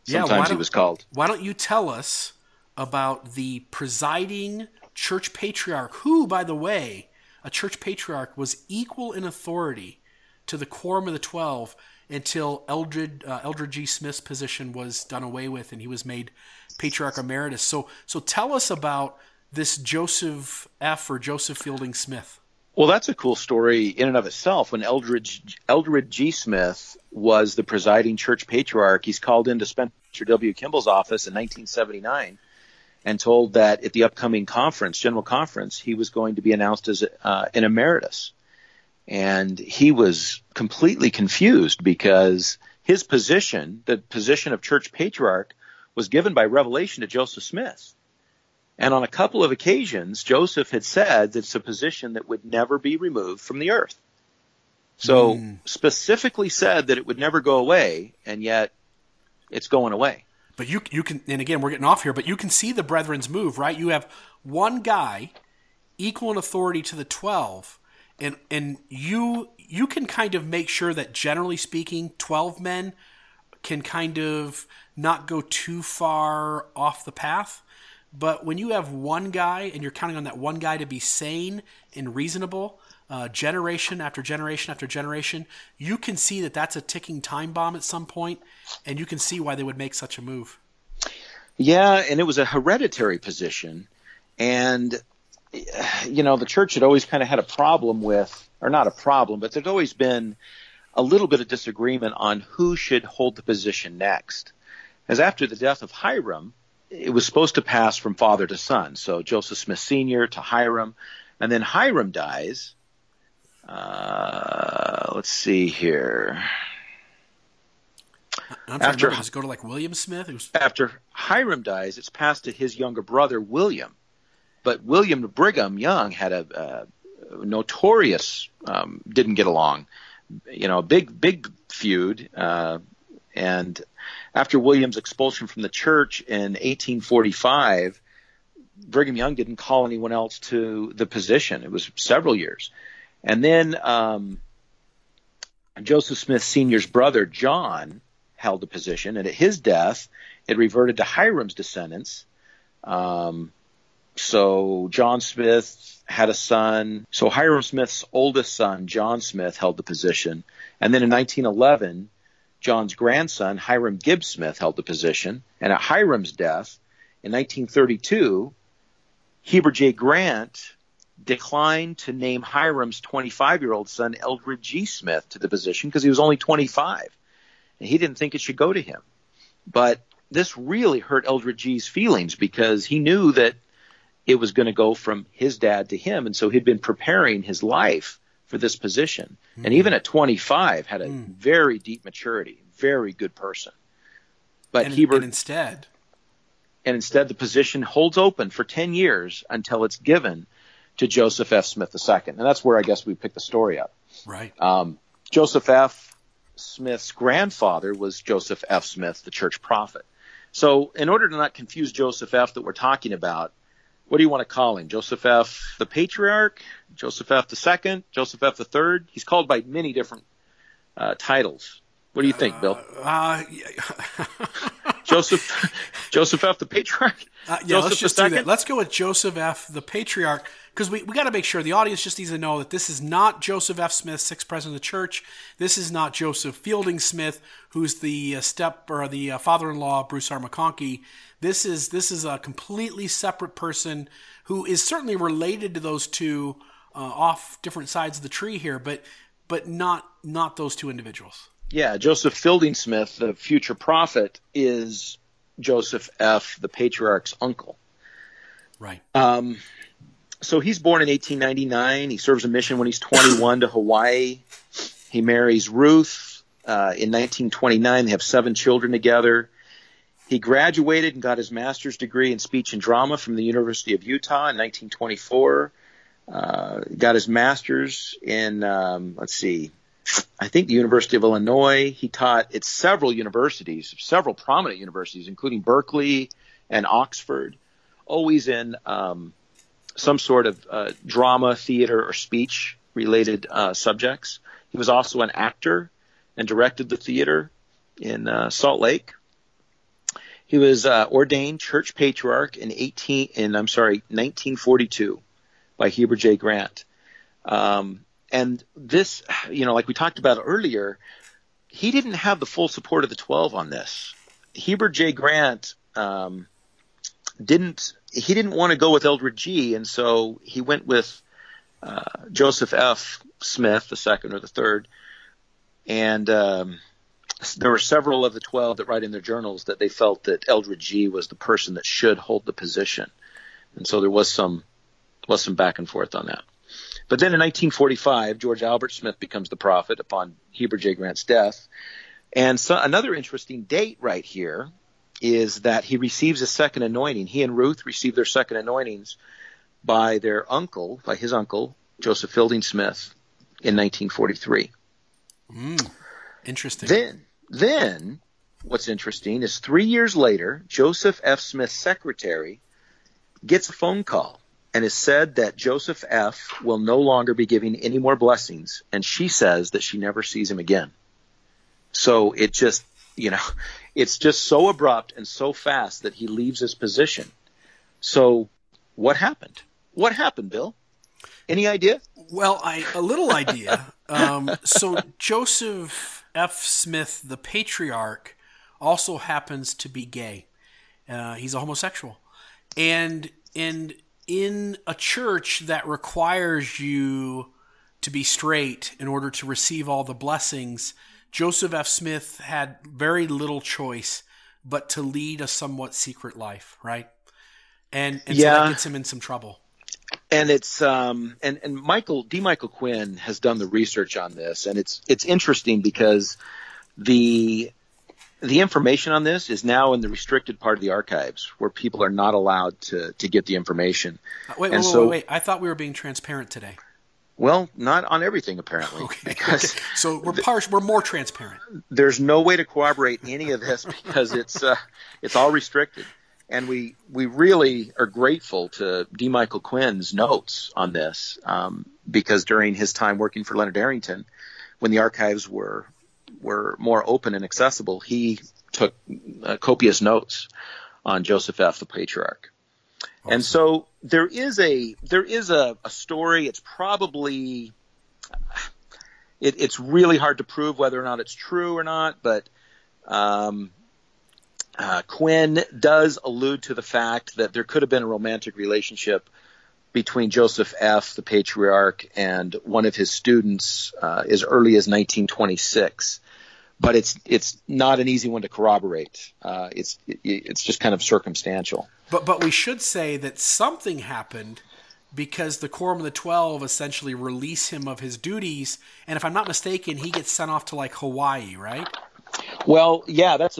Sometimes he was called. Why don't you tell us about the presiding church patriarch, who, by the way, a church patriarch was equal in authority to the Quorum of the 12 until Eldred G. Smith's position was done away with and he was made patriarch emeritus. So tell us about this Joseph F. or Joseph Fielding Smith. Well, that's a cool story in and of itself. When Eldred G. Smith was the presiding church patriarch, he's called into Spencer W. Kimball's office in 1979 and told that at the upcoming general conference, he was going to be announced as an emeritus. And he was completely confused because his position, the position of church patriarch, was given by revelation to Joseph Smith. And on a couple of occasions, Joseph had said that it's a position that would never be removed from the earth. So specifically said that it would never go away, and yet it's going away. But you can, and again, we're getting off here, but you can see the brethren's move, right? You have one guy equal in authority to the 12, and you can kind of make sure that, generally speaking, 12 men can kind of not go too far off the path. But when you have one guy, and you're counting on that one guy to be sane and reasonable, generation after generation after generation, you can see that that's a ticking time bomb at some point, and you can see why they would make such a move. Yeah, and it was a hereditary position, and the church had always kind of had a problem with, or not a problem, but there's always been a little bit of disagreement on who should hold the position next. As after the death of Hiram, it was supposed to pass from father to son. So Joseph Smith Sr. to Hiram, and then Hiram dies. Let's see here. Does it go to like William Smith? After Hiram dies, it's passed to his younger brother, William. But William Brigham Young had a notorious, didn't get along, big feud. And after William's expulsion from the church in 1845, Brigham Young didn't call anyone else to the position. It was several years. And then Joseph Smith Sr.'s brother, John, held the position. And at his death, it reverted to Hiram's descendants. So John Smith had a son. So Hiram Smith's oldest son, John Smith, held the position. And then in 1911, John's grandson, Hiram Gibbs Smith, held the position. And at Hiram's death in 1932, Heber J. Grant declined to name Hiram's 25-year-old son, Eldred G. Smith, to the position because he was only 25. And he didn't think it should go to him. But this really hurt Eldred G's feelings because he knew that it was going to go from his dad to him. And so he'd been preparing his life for this position. And even at 25, had a very deep maturity, very good person. But instead, the position holds open for 10 years until it's given to Joseph F. Smith II. And that's where I guess we pick the story up. Right. Joseph F. Smith's grandfather was Joseph F. Smith, the church prophet. So in order to not confuse Joseph F. that we're talking about, what do you want to call him? Joseph F. the Patriarch? Joseph F. II? Joseph F. III? He's called by many different titles. What do you think, Bill? Joseph F. the Patriarch? Let's just do that. Let's go with Joseph F. the Patriarch, because we got to make sure the audience just needs to know that this is not Joseph F. Smith, sixth president of the church. This is not Joseph Fielding Smith, who's the the father-in-law of Bruce R. McConkie. This is a completely separate person who is certainly related to those two off different sides of the tree here, but not those two individuals. Yeah, Joseph Fielding Smith, the future prophet, is Joseph F., the Patriarch's uncle. Right. So he's born in 1899. He serves a mission when he's 21 to Hawaii. He marries Ruth. In 1929, they have 7 children together. He graduated and got his master's degree in speech and drama from the University of Utah in 1924. Got his master's in, I think the University of Illinois. He taught at several universities, several prominent universities, including Berkeley and Oxford, always in some sort of drama, theater, or speech-related subjects. He was also an actor and directed the theater in Salt Lake. He was ordained church patriarch in 1942 by Heber J. Grant. And this, like we talked about earlier, he didn't have the full support of the 12 on this. Heber J. Grant didn't want to go with Eldred G., and so he went with Joseph F. Smith, the second or the third. And there were several of the 12 that write in their journals that they felt that Eldred G. was the person that should hold the position. And so there was some back and forth on that. But then in 1945, George Albert Smith becomes the prophet upon Heber J. Grant's death. And so another interesting date right here is that he receives a second anointing. He and Ruth received their second anointings by his uncle, Joseph Fielding Smith, in 1943. Interesting. Then, what's interesting is 3 years later, Joseph F. Smith's secretary gets a phone call, and it's said that Joseph F. will no longer be giving any more blessings, and she says that she never sees him again. So it just, it's just so abrupt and so fast that he leaves his position. So what happened? What happened, Bill? Any idea? Well, a little idea. So Joseph F. Smith, the patriarch, also happens to be gay. He's a homosexual. And in a church that requires you to be straight in order to receive all the blessings, Joseph F. Smith had very little choice but to lead a somewhat secret life, right? And so that gets him in some trouble. And it's and Michael Quinn has done the research on this, and it's interesting because the information on this is now in the restricted part of the archives, where people are not allowed to get the information. Wait! I thought we were being transparent today. Well, not on everything apparently. Okay. So we're more transparent. There's no way to corroborate any of this because it's all restricted. And we really are grateful to D. Michael Quinn's notes on this, because during his time working for Leonard Arrington, when the archives were more open and accessible, he took copious notes on Joseph F., the patriarch. Awesome. And so there is a story. It's probably it's really hard to prove whether or not it's true or not, but Quinn does allude to the fact that there could have been a romantic relationship between Joseph F., the patriarch, and one of his students as early as 1926. But it's not an easy one to corroborate. It's just kind of circumstantial. But we should say that something happened, because the Quorum of the 12 essentially release him of his duties, and if I'm not mistaken, he gets sent off to like Hawaii, right? Well, yeah, that's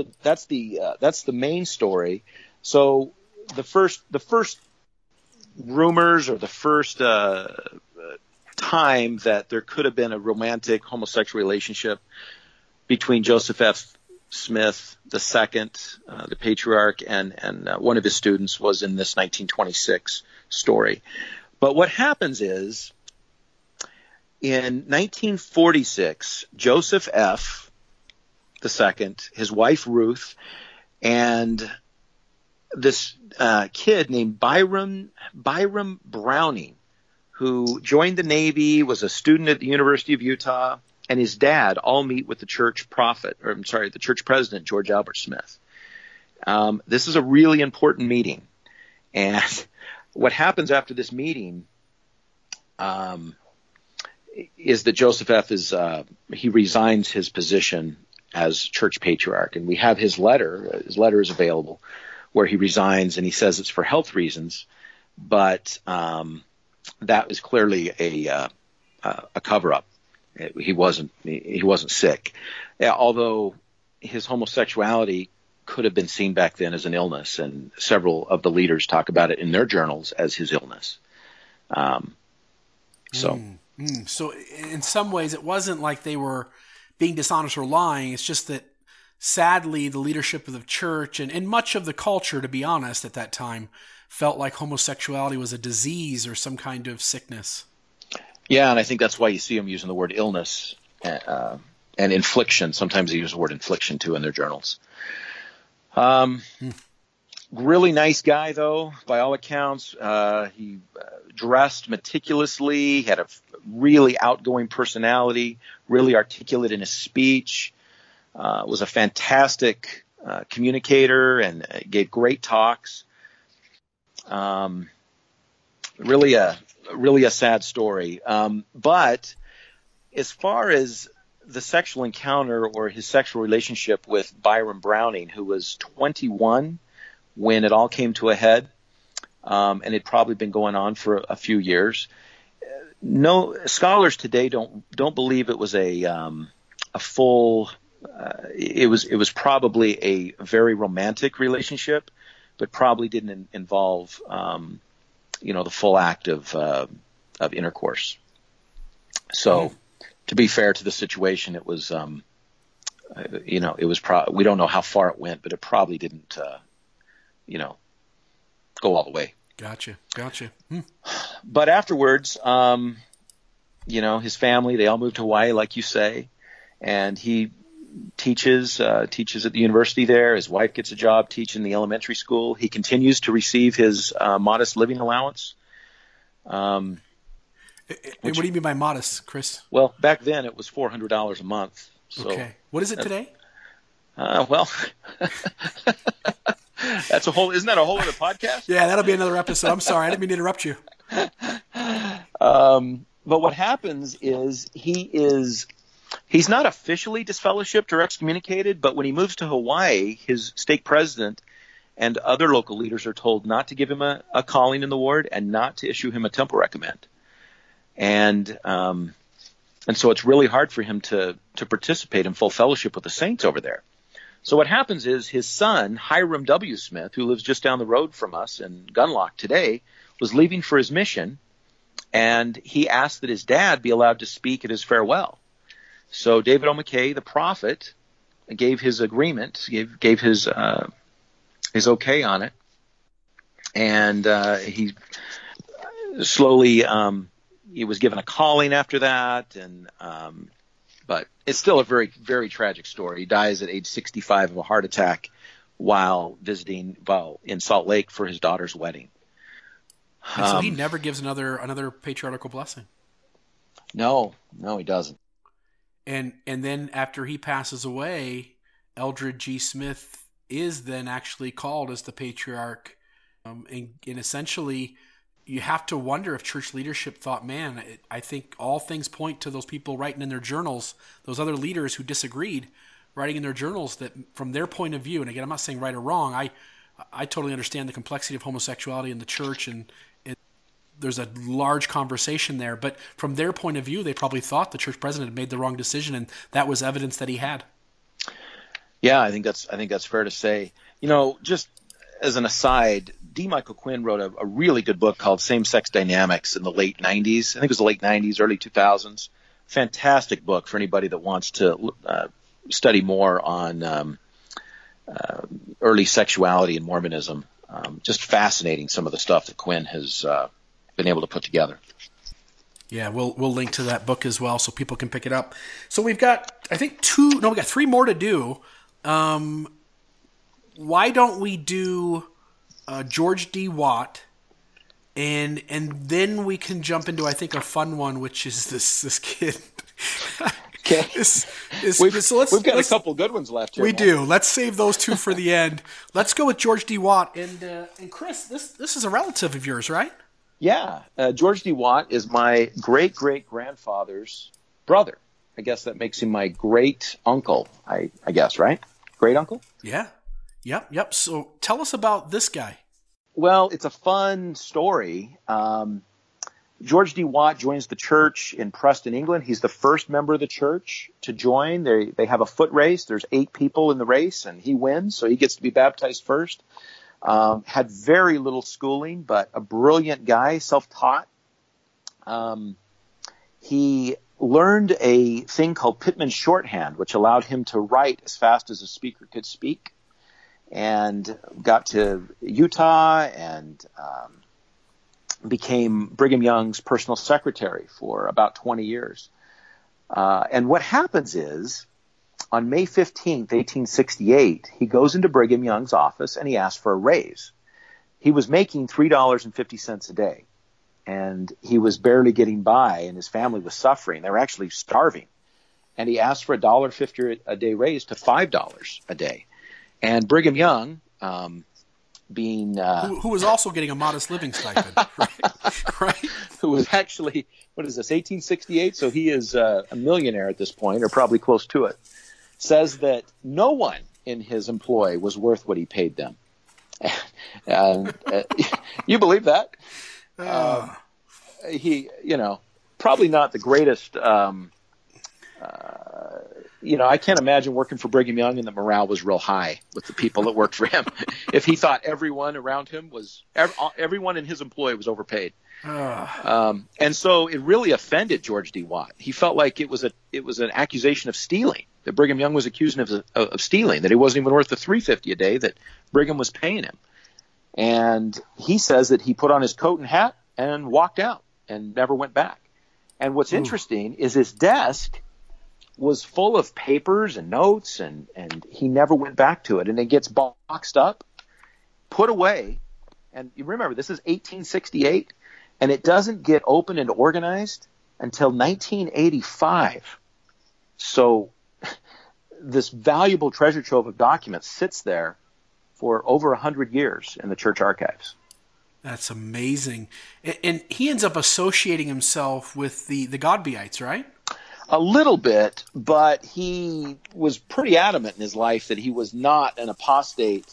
the main story. So the first rumors, or the first time that there could have been a romantic homosexual relationship between Joseph F. Smith II, the patriarch, and one of his students was in this 1926 story. But what happens is, in 1946, Joseph F. II, his wife Ruth, and this kid named Byram Browning, who joined the Navy, was a student at the University of Utah, and his dad all meet with the church president, George Albert Smith. This is a really important meeting. And what happens after this meeting is that Joseph F. he resigns his position as church patriarch. And we have his letter. His letter is available, where he resigns, and he says it's for health reasons. But that was clearly a cover-up. He wasn't sick, although his homosexuality could have been seen back then as an illness, and several of the leaders talk about it in their journals as his illness. So in some ways, it wasn't like they were being dishonest or lying. It's just that, sadly, the leadership of the church and much of the culture, to be honest, at that time, felt like homosexuality was a disease or some kind of sickness. Yeah, and I think that's why you see them using the word illness and infliction. Sometimes they use the word infliction, too, in their journals. Really nice guy, though, by all accounts. He dressed meticulously, had a really outgoing personality, really articulate in his speech, was a fantastic communicator, and gave great talks. Really a sad story. But as far as the sexual encounter or his sexual relationship with Byram Browning, who was 21 when it all came to a head, and had probably been going on for a few years. No scholars today don't believe it was a full it was probably a very romantic relationship, but probably didn't involve the full act of intercourse. So, to be fair to the situation, it was it was we don't know how far it went, but it probably didn't go all the way. Gotcha. But afterwards, his family, they all moved to Hawaii, like you say, and he teaches at the university there. His wife gets a job teaching the elementary school. He continues to receive his modest living allowance. What do you mean by modest, Chris? Well, back then it was $400 a month. So okay. What is it today? Well, isn't that a whole other podcast? Yeah, that'll be another episode. I'm sorry. I didn't mean to interrupt you. But what happens is he's not officially disfellowshipped or excommunicated, but when he moves to Hawaii, his stake president and other local leaders are told not to give him a calling in the ward and not to issue him a temple recommend. And so it's really hard for him to participate in full fellowship with the saints over there. So what happens is his son, Hiram W. Smith, who lives just down the road from us in Gunlock today, was leaving for his mission, and he asked that his dad be allowed to speak at his farewell. So David O. McKay, the prophet, gave his agreement, gave his okay on it, and he slowly he was given a calling after that, but it's still a very, very tragic story. He dies at age 65 of a heart attack while visiting in Salt Lake for his daughter's wedding. And so he never gives another patriarchal blessing. No, he doesn't. And then after he passes away, Eldred G. Smith is then actually called as the patriarch, and essentially you have to wonder if church leadership thought, man, I think all things point to those people writing in their journals, those other leaders who disagreed, writing in their journals that from their point of view, and again, I'm not saying right or wrong, I totally understand the complexity of homosexuality in the church, and there's a large conversation there, but from their point of view, they probably thought the church president had made the wrong decision, and that was evidence that he had. Yeah, I think that's fair to say. Just as an aside, D. Michael Quinn wrote a really good book called Same-Sex Dynamics in the late 90s. I think it was the late 90s, early 2000s. Fantastic book for anybody that wants to study more on early sexuality in Mormonism. Just fascinating, some of the stuff that Quinn has been able to put together. Yeah, we'll link to that book as well so people can pick it up. So we've got, I think we got 3 more to do. Why don't we do George D. Watt, and then we can jump into, I think, a fun one, which is this kid. Okay. We've got a couple good ones left here. We do. Let's save those 2 for the end. Let's go with George D. Watt. And Chris, this is a relative of yours, right? Yeah. George D. Watt is my great-great-grandfather's brother. I guess that makes him my great-uncle, I guess, right? Great-uncle? Yeah. Yep. So tell us about this guy. Well, it's a fun story. George D. Watt joins the church in Preston, England. He's the first member of the church to join. They have a foot race. There's 8 people in the race, and he wins, so he gets to be baptized first. Had very little schooling, but a brilliant guy, self-taught. He learned a thing called Pitman's shorthand, which allowed him to write as fast as a speaker could speak, and got to Utah and became Brigham Young's personal secretary for about 20 years. And what happens is, on May 15th, 1868, he goes into Brigham Young's office and he asks for a raise. He was making $3.50 a day, and he was barely getting by, and his family was suffering. They were actually starving. And he asked for a $1.50 a day raise to $5 a day. And Brigham Young, being who was also getting a modest living stipend, right? Who was actually, what is this, 1868? So he is a millionaire at this point, or probably close to it. Says that no one in his employ was worth what he paid them. You believe that? He, probably not the greatest I can't imagine working for Brigham Young and the morale was real high with the people that worked for him. If he thought everyone around him everyone in his employ was overpaid. And so it really offended George D. Watt. He felt like it was an accusation of stealing, that Brigham Young was accusing him of stealing, that he wasn't even worth the $350 a day that Brigham was paying him. And he says that he put on his coat and hat and walked out and never went back. And what's interesting is his desk was full of papers and notes, and he never went back to it. And it gets boxed up, put away. And you remember, this is 1868, and it doesn't get opened and organized until 1985. So this valuable treasure trove of documents sits there for over 100 years in the church archives. That's amazing. And he ends up associating himself with the Godbeites, right? A little bit, but he was pretty adamant in his life that he was not an apostate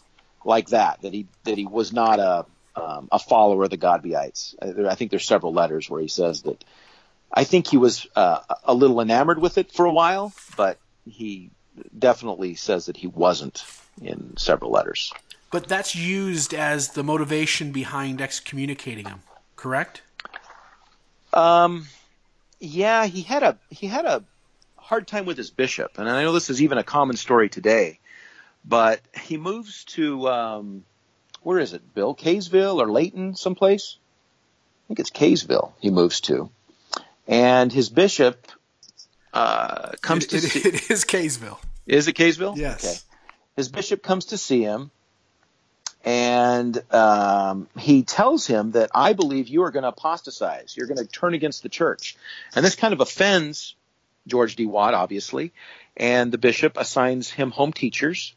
like that he was not a follower of the Godbeites. I think there's several letters where he says that. I think he was a little enamored with it for a while, but he definitely says that he wasn't in several letters. But that's used as the motivation behind excommunicating him, correct? Yeah, he had a hard time with his bishop, and I know this is even a common story today. But he moves to where is it, Bill? Kaysville or Layton, someplace? I think it's Kaysville he moves to, and his bishop comes to see. It is Kaysville. Is it Kaysville? Yes. Okay. His bishop comes to see him, and he tells him that, I believe you are going to apostatize. You're going to turn against the church. And this kind of offends George D. Watt, obviously. And the bishop assigns him home teachers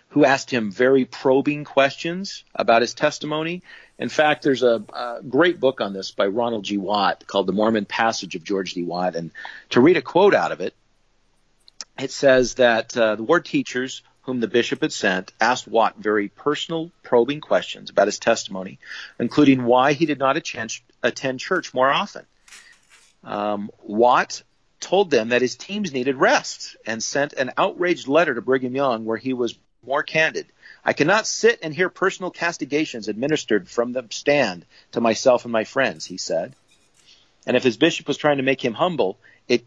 who asked him very probing questions about his testimony. In fact, there's a great book on this by Ronald G. Watt called The Mormon Passage of George D. Watt. And to read a quote out of it, it says that the ward teachers whom the bishop had sent asked Watt very personal, probing questions about his testimony, including why he did not attend church more often. Watt told them that his teams needed rest and sent an outraged letter to Brigham Young where he was more candid. I cannot sit and hear personal castigations administered from the stand to myself and my friends, he said. And if his bishop was trying to make him humble,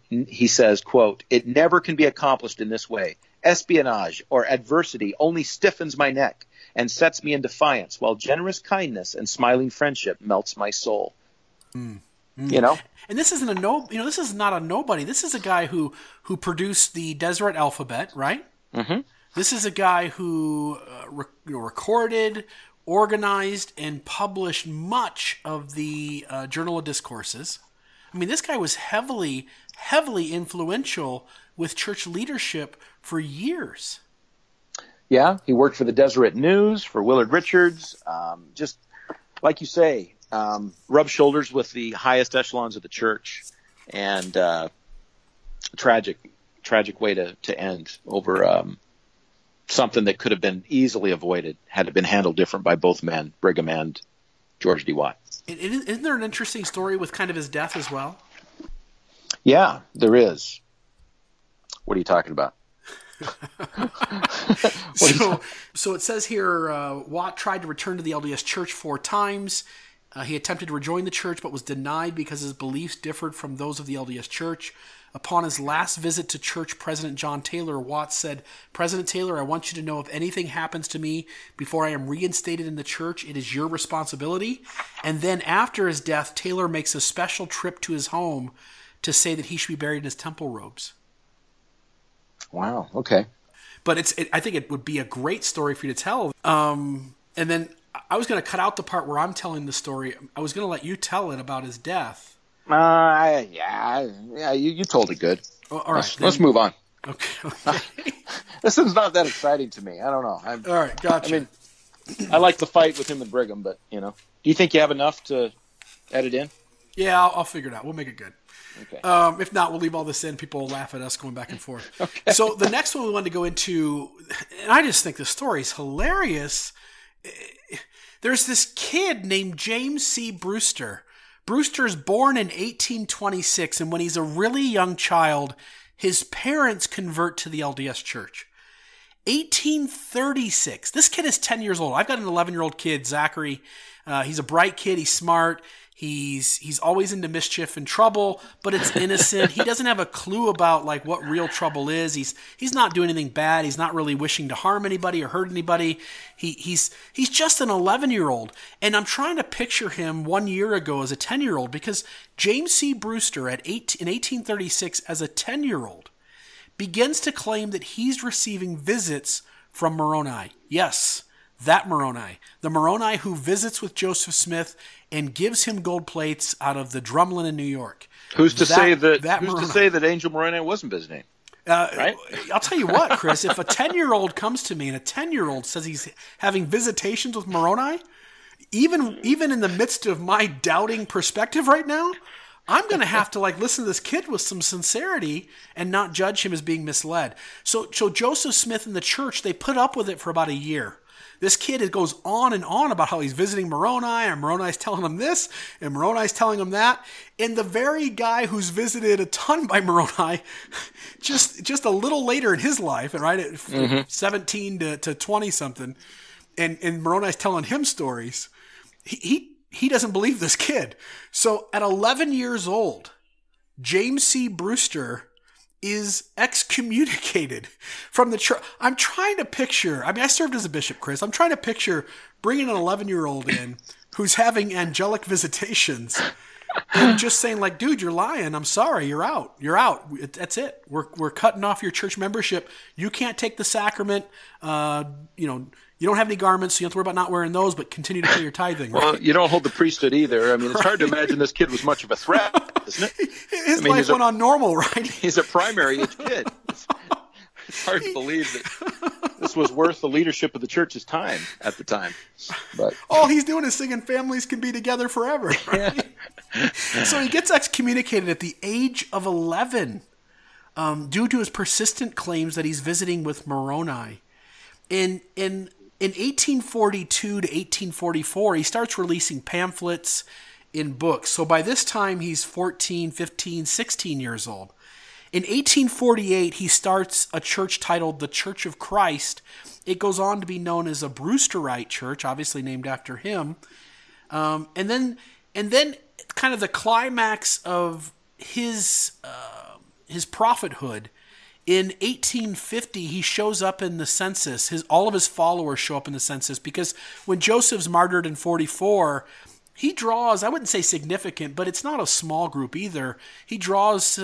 he says, quote, it never can be accomplished in this way. Espionage or adversity only stiffens my neck and sets me in defiance, while generous kindness and smiling friendship melts my soul. You know? And this isn't this is not a nobody. This is a guy who produced the Deseret alphabet, right? Mm-hmm. This is a guy who recorded, organized, and published much of the Journal of Discourses. I mean, this guy was heavily influential with church leadership for years. Yeah, he worked for the Deseret News, for Willard Richards. Just like you say, rubbed shoulders with the highest echelons of the church, and tragic way to end over something that could have been easily avoided had it been handled different by both men, Brigham and George D. Watt. Isn't there an interesting story with kind of his death as well? Yeah, there is. What are you talking about? So it says here, Watt tried to return to the LDS Church 4 times. He attempted to rejoin the church but was denied because his beliefs differed from those of the LDS Church. Upon his last visit to church President John Taylor, Watt said, President Taylor, I want you to know if anything happens to me before I am reinstated in the church, it is your responsibility. And then after his death, Taylor makes a special trip to his home to say that he should be buried in his temple robes. Wow, okay. But I think it would be a great story for you to tell. And then I was going to cut out the part where I'm telling the story. I was going to let you tell it about his death. You told it good. Well, all right, let's move on. Okay. This is not that exciting to me. I don't know. All right, gotcha. I mean, I like the fight with him and Brigham, but do you think you have enough to edit in? Yeah, I'll figure it out. We'll make it good. Okay. If not, we'll leave all this in. People will laugh at us going back and forth. Okay. So the next one we wanted to go into, and I just think the story is hilarious. There's this kid named James C. Brewster. Brewster's born in 1826, and when he's a really young child, his parents convert to the LDS Church. 1836. This kid is 10 years old. I've got an 11-year-old kid, Zachary. He's a bright kid. He's smart. He's always into mischief and trouble, but it's innocent. He doesn't have a clue about like what real trouble is. He's not doing anything bad. He's not really wishing to harm anybody or hurt anybody. He's just an 11-year-old. And I'm trying to picture him 1 year ago as a 10-year-old, because James C. Brewster in 1836 as a 10-year-old begins to claim that he's receiving visits from Moroni. Yes, that Moroni. The Moroni who visits with Joseph Smith and gives him gold plates out of the drumlin in New York. Who's to say that Angel Moroni wasn't visiting? Right? I'll tell you what, Chris, if a 10-year-old comes to me and a 10-year-old says he's having visitations with Moroni, even in the midst of my doubting perspective right now, I'm going to have to listen to this kid with some sincerity and not judge him as being misled. So Joseph Smith and the church, they put up with it for about a year. This kid goes on and on about how he's visiting Moroni, and Moroni's telling him this, and Moroni's telling him that. And the very guy who's visited a ton by Moroni, just a little later in his life, and right at 17 to 20-something, and Moroni's telling him stories, he doesn't believe this kid. So at 11 years old, James C. Brewster is excommunicated from the church. I'm trying to picture, I served as a bishop, Chris. I'm trying to picture bringing an 11-year-old in who's having angelic visitations and just saying dude, you're lying. I'm sorry. You're out. You're out. That's it. We're cutting off your church membership. You can't take the sacrament. You don't have any garments, so you don't have to worry about not wearing those, but continue to pay your tithing. Right? Well, you don't hold the priesthood either. It's hard to imagine this kid was much of a threat, isn't it? His life went on normal, right? He's a primary age kid. It's hard to believe that this was worth the leadership of the church's time at the time. But all he's doing is singing "Families Can Be Together Forever." Right? So he gets excommunicated at the age of 11 due to his persistent claims that he's visiting with Moroni. In 1842 to 1844, he starts releasing pamphlets in books. So by this time, he's 14, 15, 16 years old. In 1848, he starts a church titled the Church of Christ. It goes on to be known as a Brewsterite church, obviously named after him. And then kind of the climax of his prophethood. In 1850, he shows up in the census. All of his followers show up in the census because when Joseph's martyred in 44, he draws, I wouldn't say significant, but it's not a small group either. He draws,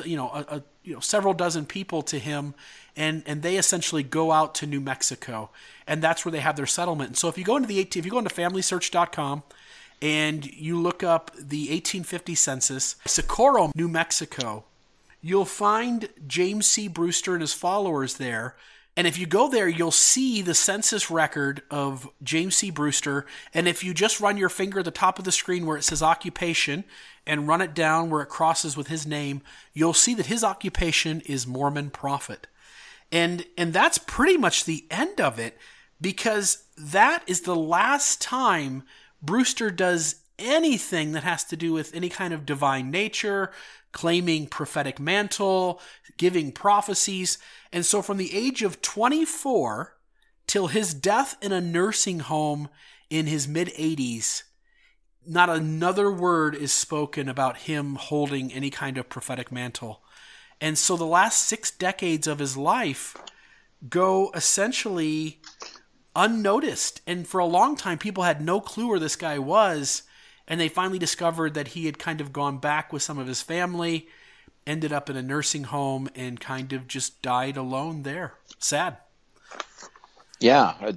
several dozen people to him, and they essentially go out to New Mexico, and that's where they have their settlement. And so if you go into FamilySearch.com and you look up the 1850 census, Socorro, New Mexico, you'll find James C. Brewster and his followers there. And if you go there, you'll see the census record of James C. Brewster. And if you just run your finger at the top of the screen where it says occupation and run it down where it crosses with his name, you'll see that his occupation is Mormon prophet. And that's pretty much the end of it, because that is the last time Brewster does anything that has to do with any kind of divine nature, claiming prophetic mantle, giving prophecies. And so from the age of 24 till his death in a nursing home in his mid-80s, not another word is spoken about him holding any kind of prophetic mantle. And so the last 6 decades of his life go essentially unnoticed. And for a long time, people had no clue where this guy was. And they finally discovered that he had kind of gone back with some of his family, ended up in a nursing home, and kind of just died alone there. Sad. Yeah,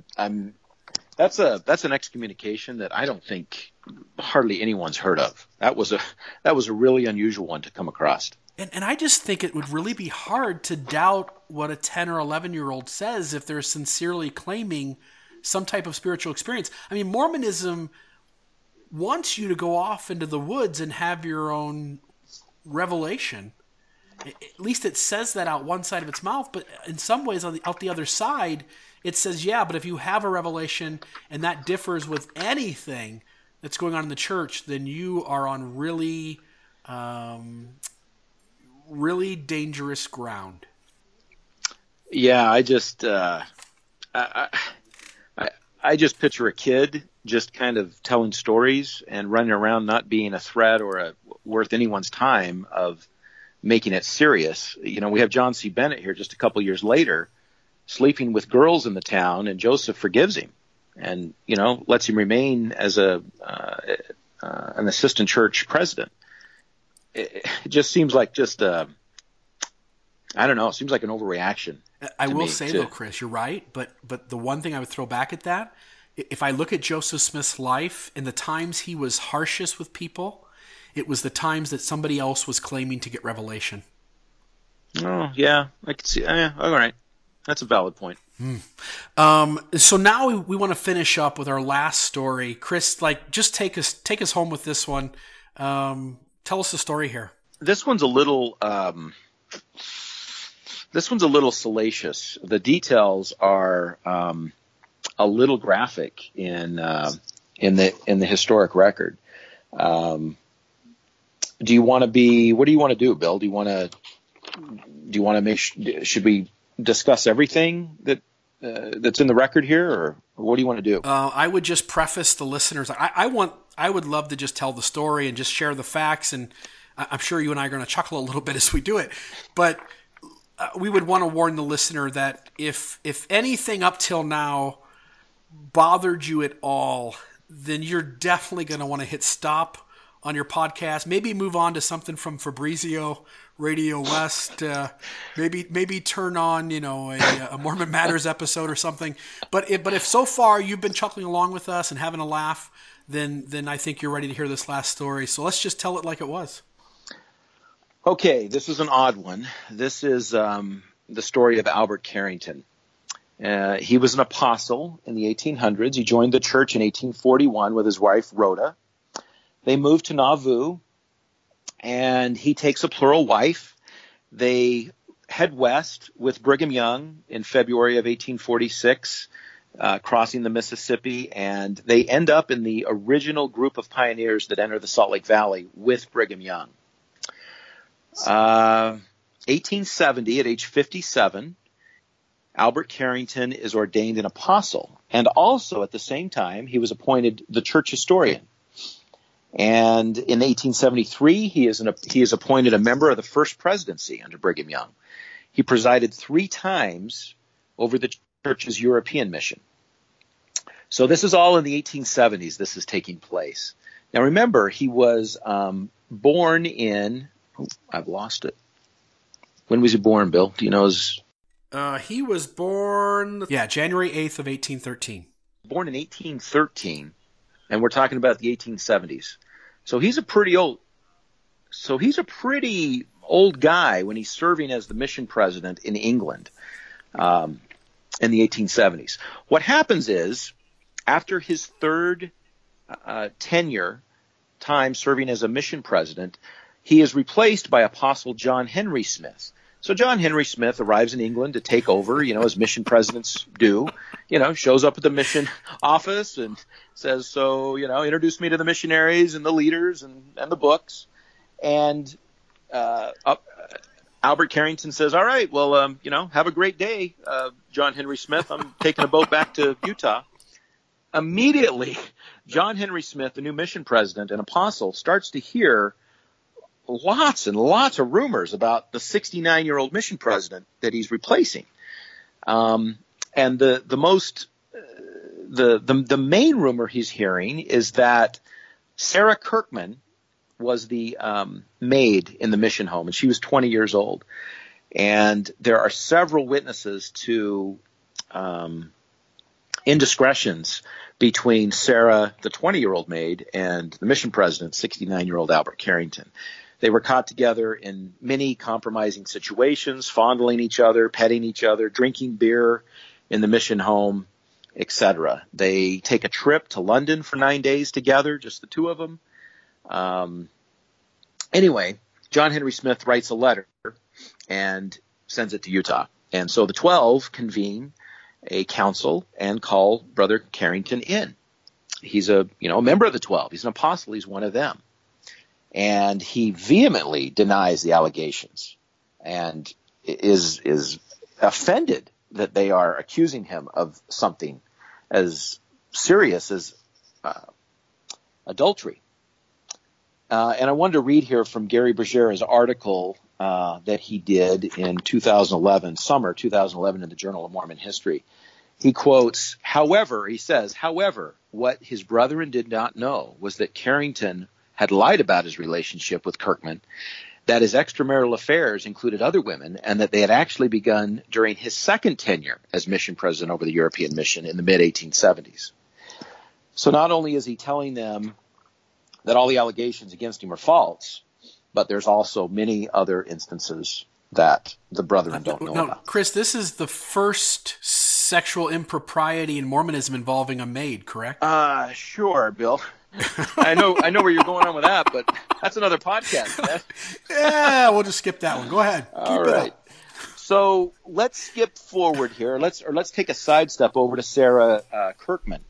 that's an excommunication that I don't think hardly anyone's heard of. That was a really unusual one to come across. And I just think it would really be hard to doubt what a 10 or 11-year-old says if they're sincerely claiming some type of spiritual experience. Mormonism wants you to go off into the woods and have your own revelation. At least it says that out one side of its mouth, but in some ways out the other side, it says, yeah, but if you have a revelation and that differs with anything that's going on in the church, then you are on really really dangerous ground. Yeah, I just picture a kid just kind of telling stories and running around, not being a threat or worth anyone's time of making it serious. You know, we have John C. Bennett here just a couple years later, sleeping with girls in the town, and Joseph forgives him and, you know, lets him remain as an assistant church president. It just seems like I don't know. It seems like an overreaction. I will say, though, Chris, you're right. But the one thing I would throw back at that, if I look at Joseph Smith's life and the times he was harshest with people, it was the times that somebody else was claiming to get revelation. Oh, yeah. I can see. All right. That's a valid point. So now we want to finish up with our last story. Chris, just take us home with this one. Tell us the story here. This one's a little salacious. The details are a little graphic in the historic record. What do you want to do, Bill? Do you want to should we discuss everything that's in the record here, or what do you want to do? I would just preface the listeners. I would love to just tell the story and just share the facts, and I'm sure you and I are going to chuckle a little bit as we do it, but we would want to warn the listener that if anything up till now bothered you at all, then you're definitely going to want to hit stop on your podcast. Maybe move on to something from Fabrizio, Radio West. Maybe turn on a Mormon Matters episode or something. But if so far you've been chuckling along with us and having a laugh, then I think you're ready to hear this last story. So let's just tell it like it was. Okay, this is an odd one. This is the story of Albert Carrington. He was an apostle in the 1800s. He joined the church in 1841 with his wife, Rhoda. They moved to Nauvoo, and he takes a plural wife. They head west with Brigham Young in February of 1846, crossing the Mississippi, and they end up in the original group of pioneers that enter the Salt Lake Valley with Brigham Young. 1870, at age 57, Albert Carrington is ordained an apostle, and also at the same time he was appointed the church historian. And in 1873, he is appointed a member of the first presidency under Brigham Young. He presided 3 times over the church's European mission. So this is all in the 1870s. This is taking place. Now remember, he was born in. I've lost it. When was he born, Bill? Do you know his? He was born, January 8th of 1813. Born in 1813, and we're talking about the 1870s. So he's a pretty old guy when he's serving as the mission president in England in the 1870s. What happens is, after his third tenure time serving as a mission president, he is replaced by Apostle John Henry Smith. So John Henry Smith arrives in England to take over, as mission presidents do, shows up at the mission office and says, so, introduce me to the missionaries and the leaders and the books. And Albert Carrington says, all right, well, have a great day, John Henry Smith. I'm taking a boat back to Utah. Immediately, John Henry Smith, the new mission president and apostle, starts to hear lots and lots of rumors about the 69-year-old mission president that he's replacing. And the main rumor he's hearing is that Sarah Kirkman was the maid in the mission home, and she was 20 years old. And there are several witnesses to indiscretions between Sarah, the 20-year-old maid, and the mission president, 69-year-old Albert Carrington. They were caught together in many compromising situations, fondling each other, petting each other, drinking beer in the mission home, etc. They take a trip to London for 9 days together, just the two of them. Anyway, John Henry Smith writes a letter and sends it to Utah. And so the 12 convene a council and call Brother Carrington in. He's a member of the 12. He's an apostle. He's one of them. and he vehemently denies the allegations and is offended that they are accusing him of something as serious as adultery. And I wanted to read here from Gary Bergera's article that he did in 2011, summer 2011, in the Journal of Mormon History. He quotes, he says, however, what his brethren did not know was that Carrington had lied about his relationship with Kirkman, that his extramarital affairs included other women, and that they had actually begun during his second tenure as mission president over the European mission in the mid-1870s. So not only is he telling them that all the allegations against him are false, but there's also many other instances that the brethren don't know about. Chris, this is the first sexual impropriety in Mormonism involving a maid, correct? Sure, Bill. I know where you're going on with that, but that's another podcast, man. Yeah, we'll just skip that one. Go ahead. All right. So let's skip forward here. Let's take a sidestep over to Sarah Kirkman.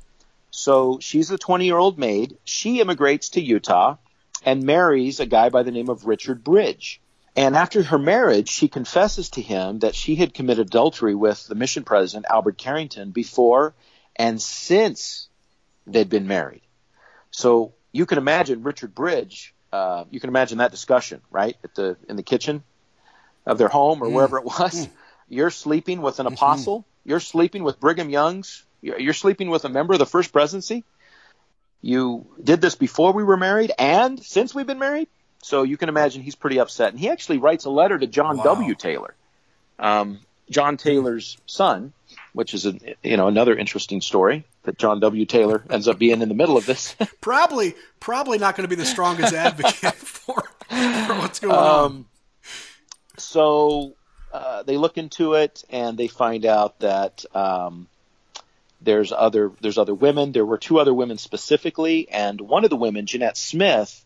So she's a 20-year-old maid. She immigrates to Utah and marries a guy by the name of Richard Bridge. And after her marriage, she confesses to him that she had committed adultery with the mission president, Albert Carrington, before and since they'd been married. So you can imagine Richard Bridge, you can imagine that discussion, right, in the kitchen of their home or wherever it was. You're sleeping with an apostle. You're sleeping with Brigham Young's. You're sleeping with a member of the First Presidency. You did this before we were married and since we've been married. So you can imagine he's pretty upset. And he actually writes a letter to John W. Taylor, John Taylor's son, which is another interesting story that John W. Taylor ends up being in the middle of this. Probably not going to be the strongest advocate for what's going on. So they look into it and they find out that there's other women. There were two other women specifically, and one of the women, Jeanette Smith,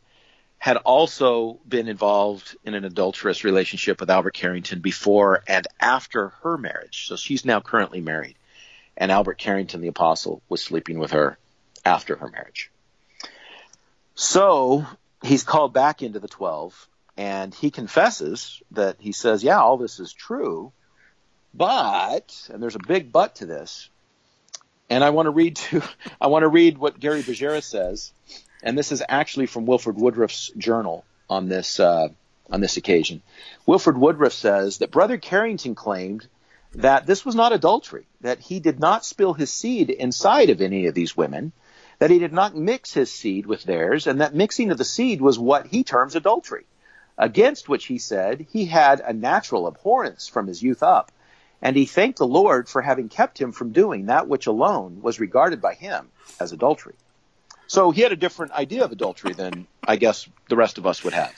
had also been involved in an adulterous relationship with Albert Carrington before and after her marriage. So she's now currently married. And Albert Carrington, the apostle, was sleeping with her after her marriage. So he's called back into the 12, and he confesses that he says, yeah, all this is true, but, and there's a big but to this, and I want to read what Gary Bergera says. And this is actually from Wilford Woodruff's journal on this occasion. Wilford Woodruff says that Brother Carrington claimed that this was not adultery, that he did not spill his seed inside of any of these women, that he did not mix his seed with theirs, and that mixing of the seed was what he terms adultery, against which he said he had a natural abhorrence from his youth up, and he thanked the Lord for having kept him from doing that which alone was regarded by him as adultery. So he had a different idea of adultery than, I guess, the rest of us would have.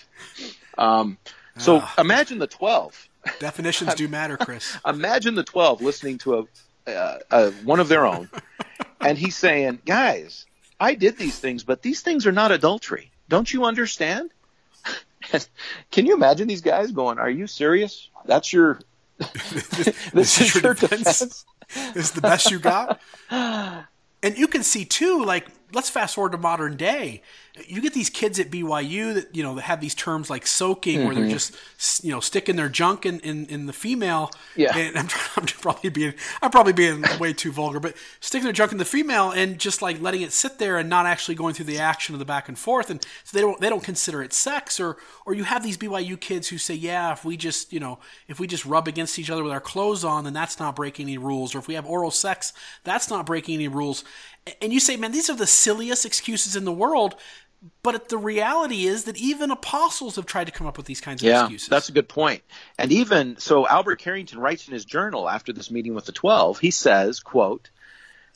So imagine the 12. Definitions do matter, Chris. Imagine the 12 listening to one of their own, and he's saying, guys, I did these things, but these things are not adultery. Don't you understand? Can you imagine these guys going, are you serious? That's your this is your defense? This is the best you got? And you can see, too, like, let's fast forward to modern day. You get these kids at BYU that, that have these terms like soaking, where they're just, sticking their junk in the female. Yeah. And I'm probably being way too vulgar, but sticking their junk in the female and just like letting it sit there and not actually going through the action of the back and forth. And so they don't consider it sex. Or you have these BYU kids who say, yeah, if we just rub against each other with our clothes on, then that's not breaking any rules. Or if we have oral sex, that's not breaking any rules. And you say, man, these are the silliest excuses in the world. But the reality is that even apostles have tried to come up with these kinds of excuses. Yeah, that's a good point. And even so, Albert Carrington writes in his journal after this meeting with the 12, he says, quote,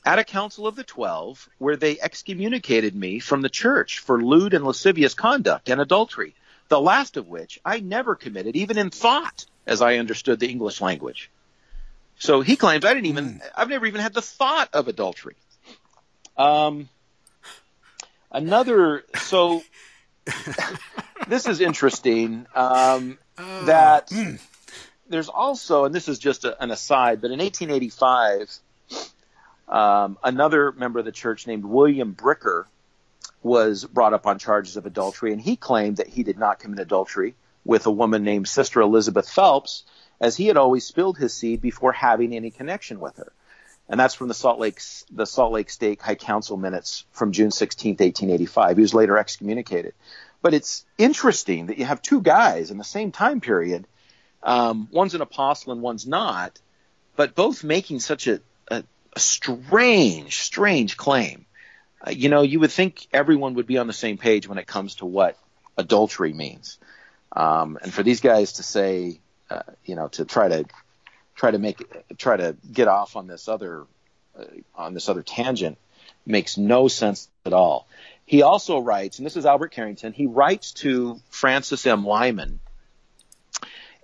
at a council of the 12, where they excommunicated me from the church for lewd and lascivious conduct and adultery, the last of which I never committed, even in thought, as I understood the English language. So he claims I've never even had the thought of adultery. This is interesting, that there's also, and this is just an aside, but in 1885, another member of the church named William Bricker was brought up on charges of adultery, and he claimed that he did not commit adultery with a woman named Sister Elizabeth Phelps, as he had always spilled his seed before having any connection with her. And that's from the Salt Lake State High Council minutes from June 16th, 1885. He was later excommunicated. But it's interesting that you have two guys in the same time period. One's an apostle and one's not, but both making such a strange claim. You would think everyone would be on the same page when it comes to what adultery means. And for these guys to say, to try to get off on this other tangent makes no sense at all. He also writes, and this is Albert Carrington, he writes to Francis M. Lyman,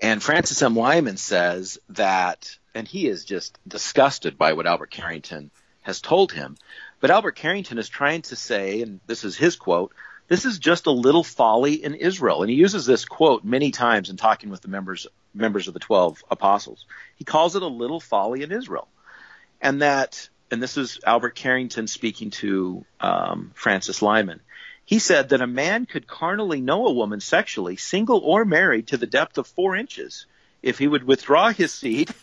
and Francis M. Lyman says that, and he is just disgusted by what Albert Carrington has told him, but Albert Carrington is trying to say, and this is his quote, "This is just a little folly in Israel." And he uses this quote many times in talking with the members of the 12 apostles. He calls it a little folly in Israel. And this is Albert Carrington speaking to Francis Lyman. He said that a man could carnally know a woman sexually, single or married, to the depth of 4 inches. If he would withdraw his seed,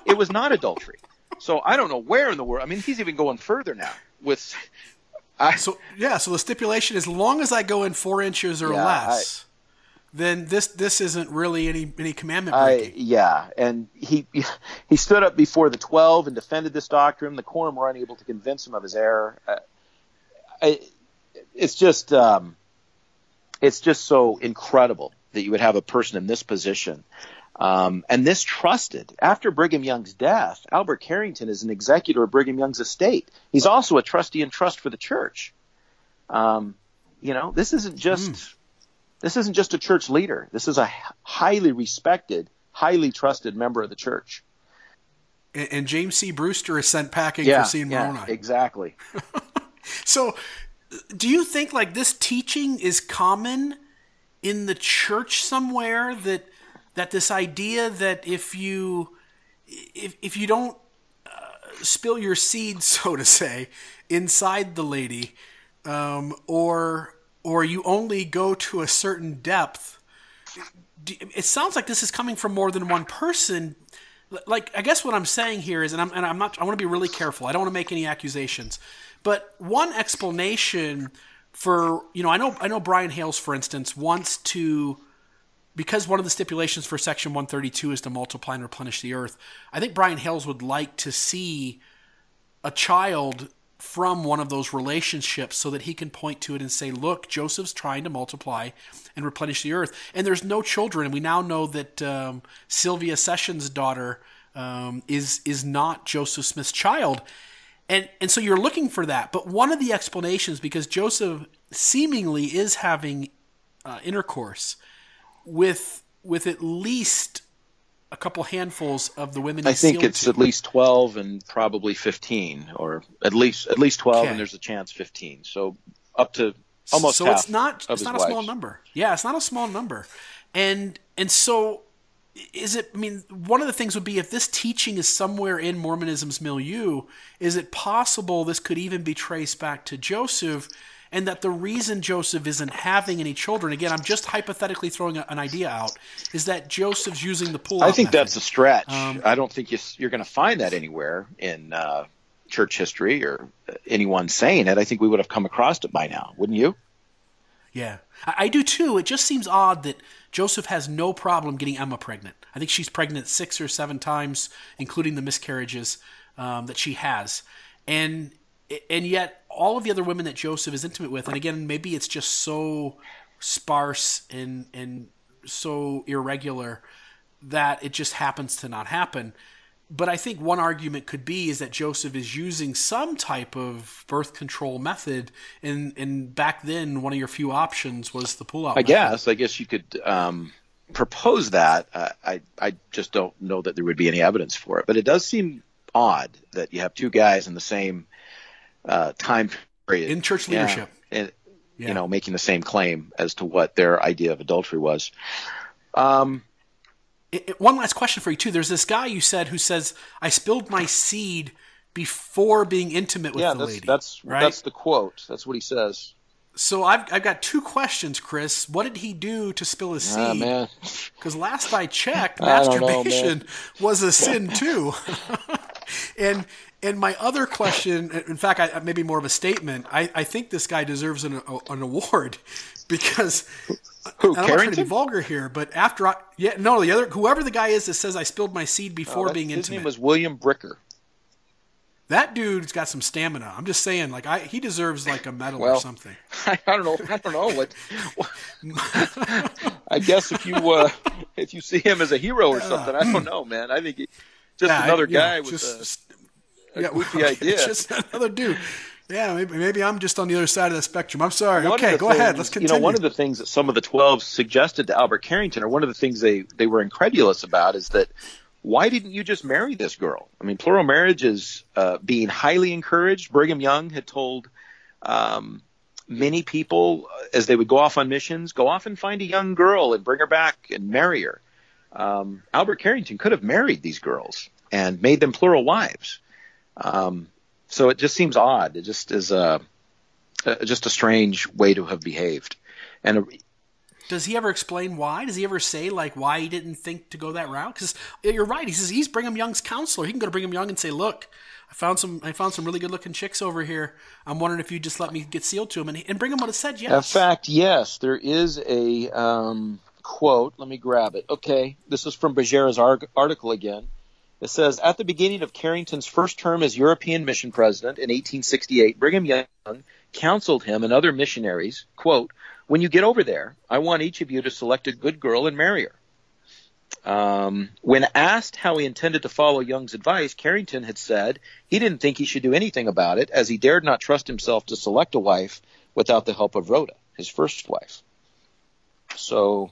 it was not adultery. So I don't know where in the world. I mean, he's even going further now with. So the stipulation, as long as I go in 4 inches or less, then this isn't really any commandment breaking. And he stood up before the 12 and defended this doctrine. The quorum were unable to convince him of his error. It's just so incredible that you would have a person in this position. And this trusted. After Brigham Young's death, Albert Carrington is an executor of Brigham Young's estate. He's also a trustee in trust for the church. This isn't just a church leader. This is a highly respected, highly trusted member of the church. And James C. Brewster is sent packing for seeing Moroni. Yeah, exactly. So do you think like this teaching is common in the church somewhere, that this idea that if you don't spill your seed, so to say, inside the lady, or you only go to a certain depth, it sounds like this is coming from more than one person. Like, I guess what I'm saying here is, I want to be really careful. I don't want to make any accusations, but one explanation for, I know Brian Hales, for instance, wants to, because one of the stipulations for Section 132 is to multiply and replenish the earth. I think Brian Hales would like to see a child from one of those relationships so that he can point to it and say, look, Joseph's trying to multiply and replenish the earth. And there's no children. We now know that Sylvia Sessions' daughter is not Joseph Smith's child. And so you're looking for that. But one of the explanations, because Joseph seemingly is having intercourse with at least a couple handfuls of the women. I think it's at least 12 and probably 15, or at least 12, and there's a chance 15. So up to almost half. So it's not a small number. Yeah, it's not a small number. And so is it, one of the things would be, if this teaching is somewhere in Mormonism's milieu, is it possible this could even be traced back to Joseph, and that the reason Joseph isn't having any children, again, I'm just hypothetically throwing an idea out, is that Joseph's using the pull-out I think method. That's a stretch. I don't think you're going to find that anywhere in church history or anyone saying it. I think we would have come across it by now, wouldn't you? Yeah, I do too. It just seems odd that Joseph has no problem getting Emma pregnant. I think she's pregnant 6 or 7 times, including the miscarriages that she has. And yet all of the other women that Joseph is intimate with, and again, maybe it's just so sparse and so irregular that it just happens to not happen. But I think one argument could be is that Joseph is using some type of birth control method, and back then one of your few options was the pull-out method. I guess you could propose that. I just don't know that there would be any evidence for it. But it does seem odd that you have two guys in the same time period in church leadership, and making the same claim as to what their idea of adultery was. One last question for you too. There's this guy you said who says, "I spilled my seed before being intimate with the lady." That's the quote. That's what he says. So I've got two questions, Chris. What did he do to spill his seed? Man. Because last I checked, I don't know, masturbation man. was a sin too. and my other question, in fact, maybe more of a statement. I think this guy deserves an award because Who, I'm not trying to be Carrington? vulgar here, but whoever the guy is that says I spilled my seed before being intimate. His name was William Bricker. That dude's got some stamina. I'm just saying, like he deserves like a medal or something. I don't know what. I guess if you see him as a hero or something, I don't know, man. I think another guy with a goofy idea. Just another dude. Yeah, maybe I'm just on the other side of the spectrum. I'm sorry. Okay, go ahead. Let's continue. One of the things that some of the 12 suggested to Albert Carrington, or one of the things they were incredulous about, is that why didn't you just marry this girl? I mean, plural marriage is being highly encouraged. Brigham Young had told many people as they would go off on missions, go off and find a young girl and bring her back and marry her. Albert Carrington could have married these girls and made them plural wives. So it just seems odd. It just is just a strange way to have behaved. And does he ever explain why? Does he ever say like why he didn't think to go that route? Because you're right. He says he's Brigham Young's counselor. He can go to Brigham Young and say, "Look, I found some really good looking chicks over here. I'm wondering if you just let me get sealed to them." And Brigham would have said yes. In fact, yes, there is a quote. Let me grab it. Okay, this is from Bajera's article again. It says, at the beginning of Carrington's first term as European mission president in 1868, Brigham Young counseled him and other missionaries, quote, "When you get over there, I want each of you to select a good girl and marry her." When asked how he intended to follow Young's advice, Carrington had said he didn't think he should do anything about it, as he dared not trust himself to select a wife without the help of Rhoda, his first wife. So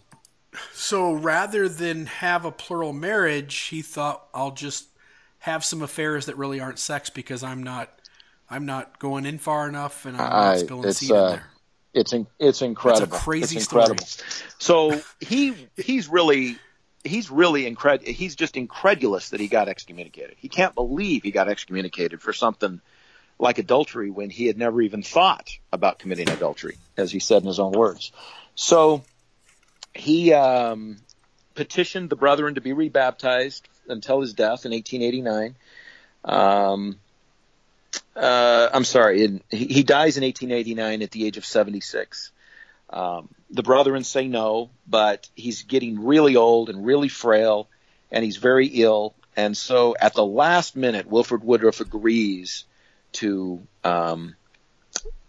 rather than have a plural marriage, he thought, I'll just have some affairs that really aren't sex because I'm not going in far enough and I'm not spilling seed in there. It's incredible. That's a crazy story. So he's just incredulous that he got excommunicated. He can't believe he got excommunicated for something like adultery when he had never even thought about committing adultery, as he said in his own words. So he petitioned the brethren to be rebaptized until his death in 1889. I'm sorry, he dies in 1889 at the age of 76. The brethren say no, but he's getting really old and really frail, and he's very ill. And so at the last minute, Wilford Woodruff agrees to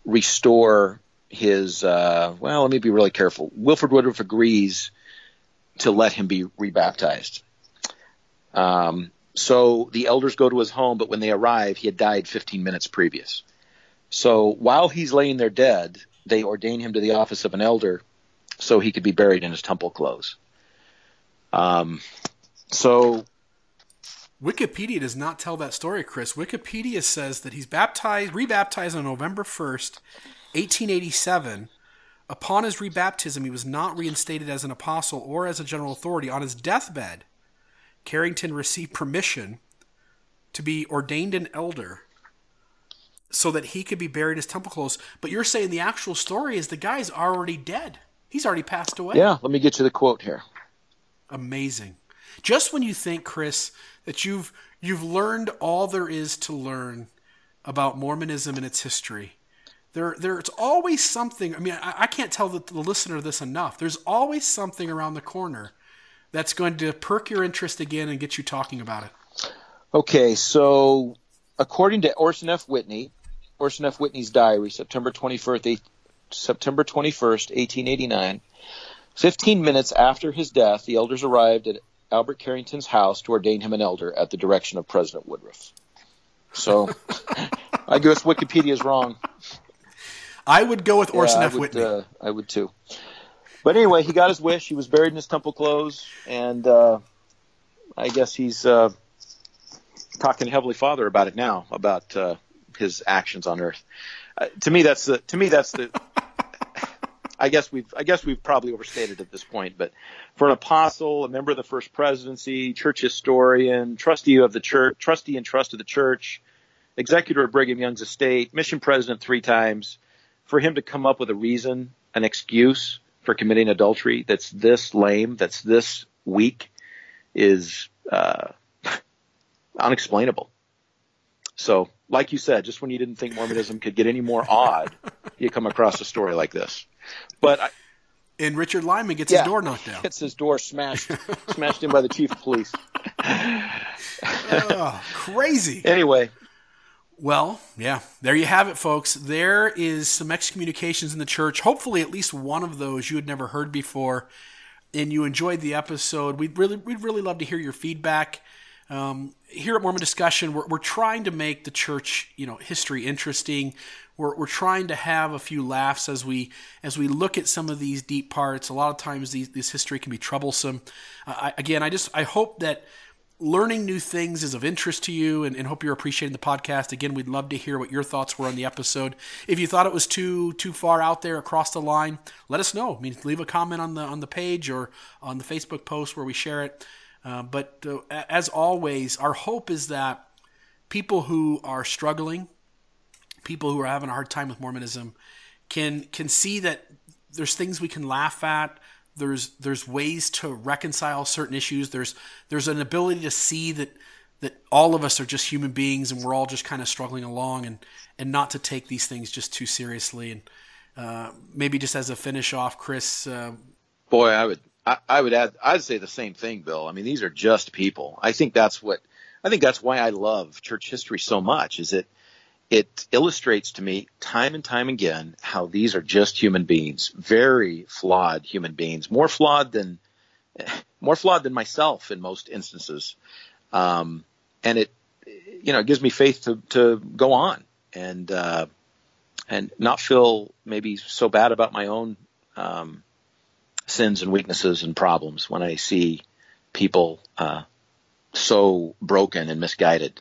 restore his, let me be really careful. Wilford Woodruff agrees to let him be rebaptized. So the elders go to his home, but when they arrive, he had died 15 minutes previous. So while he's laying there dead, they ordain him to the office of an elder so he could be buried in his temple clothes. So Wikipedia does not tell that story, Chris. Wikipedia says that he's rebaptized on November 1st, 1887. Upon his rebaptism, he was not reinstated as an apostle or as a general authority. On his deathbed, Carrington received permission to be ordained an elder so that he could be buried in his temple clothes. But you're saying the actual story is the guy's already dead. He's already passed away. Yeah, let me get you the quote here. Amazing. Just when you think, Chris, that you've learned all there is to learn about Mormonism and its history, there's always something. I mean, I can't tell the listener this enough. There's always something around the corner that's going to perk your interest again and get you talking about it. Okay, so according to Orson F. Whitney's diary, September 21st, 1889, 15 minutes after his death, the elders arrived at Albert Carrington's house to ordain him an elder at the direction of President Woodruff. So I guess Wikipedia is wrong. I would go with Orson F. Whitney. I would too. But anyway, he got his wish. He was buried in his temple clothes, and I guess he's talking to Heavenly Father about it now, about his actions on earth. To me, that's the. I guess we've probably overstated at this point, but for an apostle, a member of the First Presidency, church historian, trustee of the church, trustee and trust of the church, executor of Brigham Young's estate, mission president 3 times, for him to come up with a reason, an excuse for committing adultery that's this lame, that's this weak, is unexplainable. So, like you said, just when you didn't think Mormonism could get any more odd, you come across a story like this. And Richard Lyman gets his door knocked down. Gets his door smashed in by the chief of police. Crazy. Anyway. Well, yeah, there you have it, folks. There is some excommunications in the church. Hopefully at least one of those you had never heard before and you enjoyed the episode. We'd really love to hear your feedback. Here at Mormon Discussion, we're trying to make the church, history interesting. We're trying to have a few laughs as we look at some of these deep parts. A lot of times this history can be troublesome. I hope that learning new things is of interest to you and hope you're appreciating the podcast. Again, we'd love to hear what your thoughts were on the episode. If you thought it was too far out there across the line, let us know. Leave a comment on the page or on the Facebook post where we share it. But as always, our hope is that people who are struggling, people who are having a hard time with Mormonism, can see that there's things we can laugh at. There's ways to reconcile certain issues. There's an ability to see that all of us are just human beings and we're all just kind of struggling along, and not to take these things just too seriously. And maybe just as a finish off, Chris. Boy, I would add. I'd say the same thing, Bill. I mean, these are just people. I think that's why I love church history so much. Is it illustrates to me time and time again how these are just human beings, very flawed human beings, more flawed than myself in most instances. And it gives me faith to go on and not feel maybe so bad about my own sins and weaknesses and problems when I see people so broken and misguided.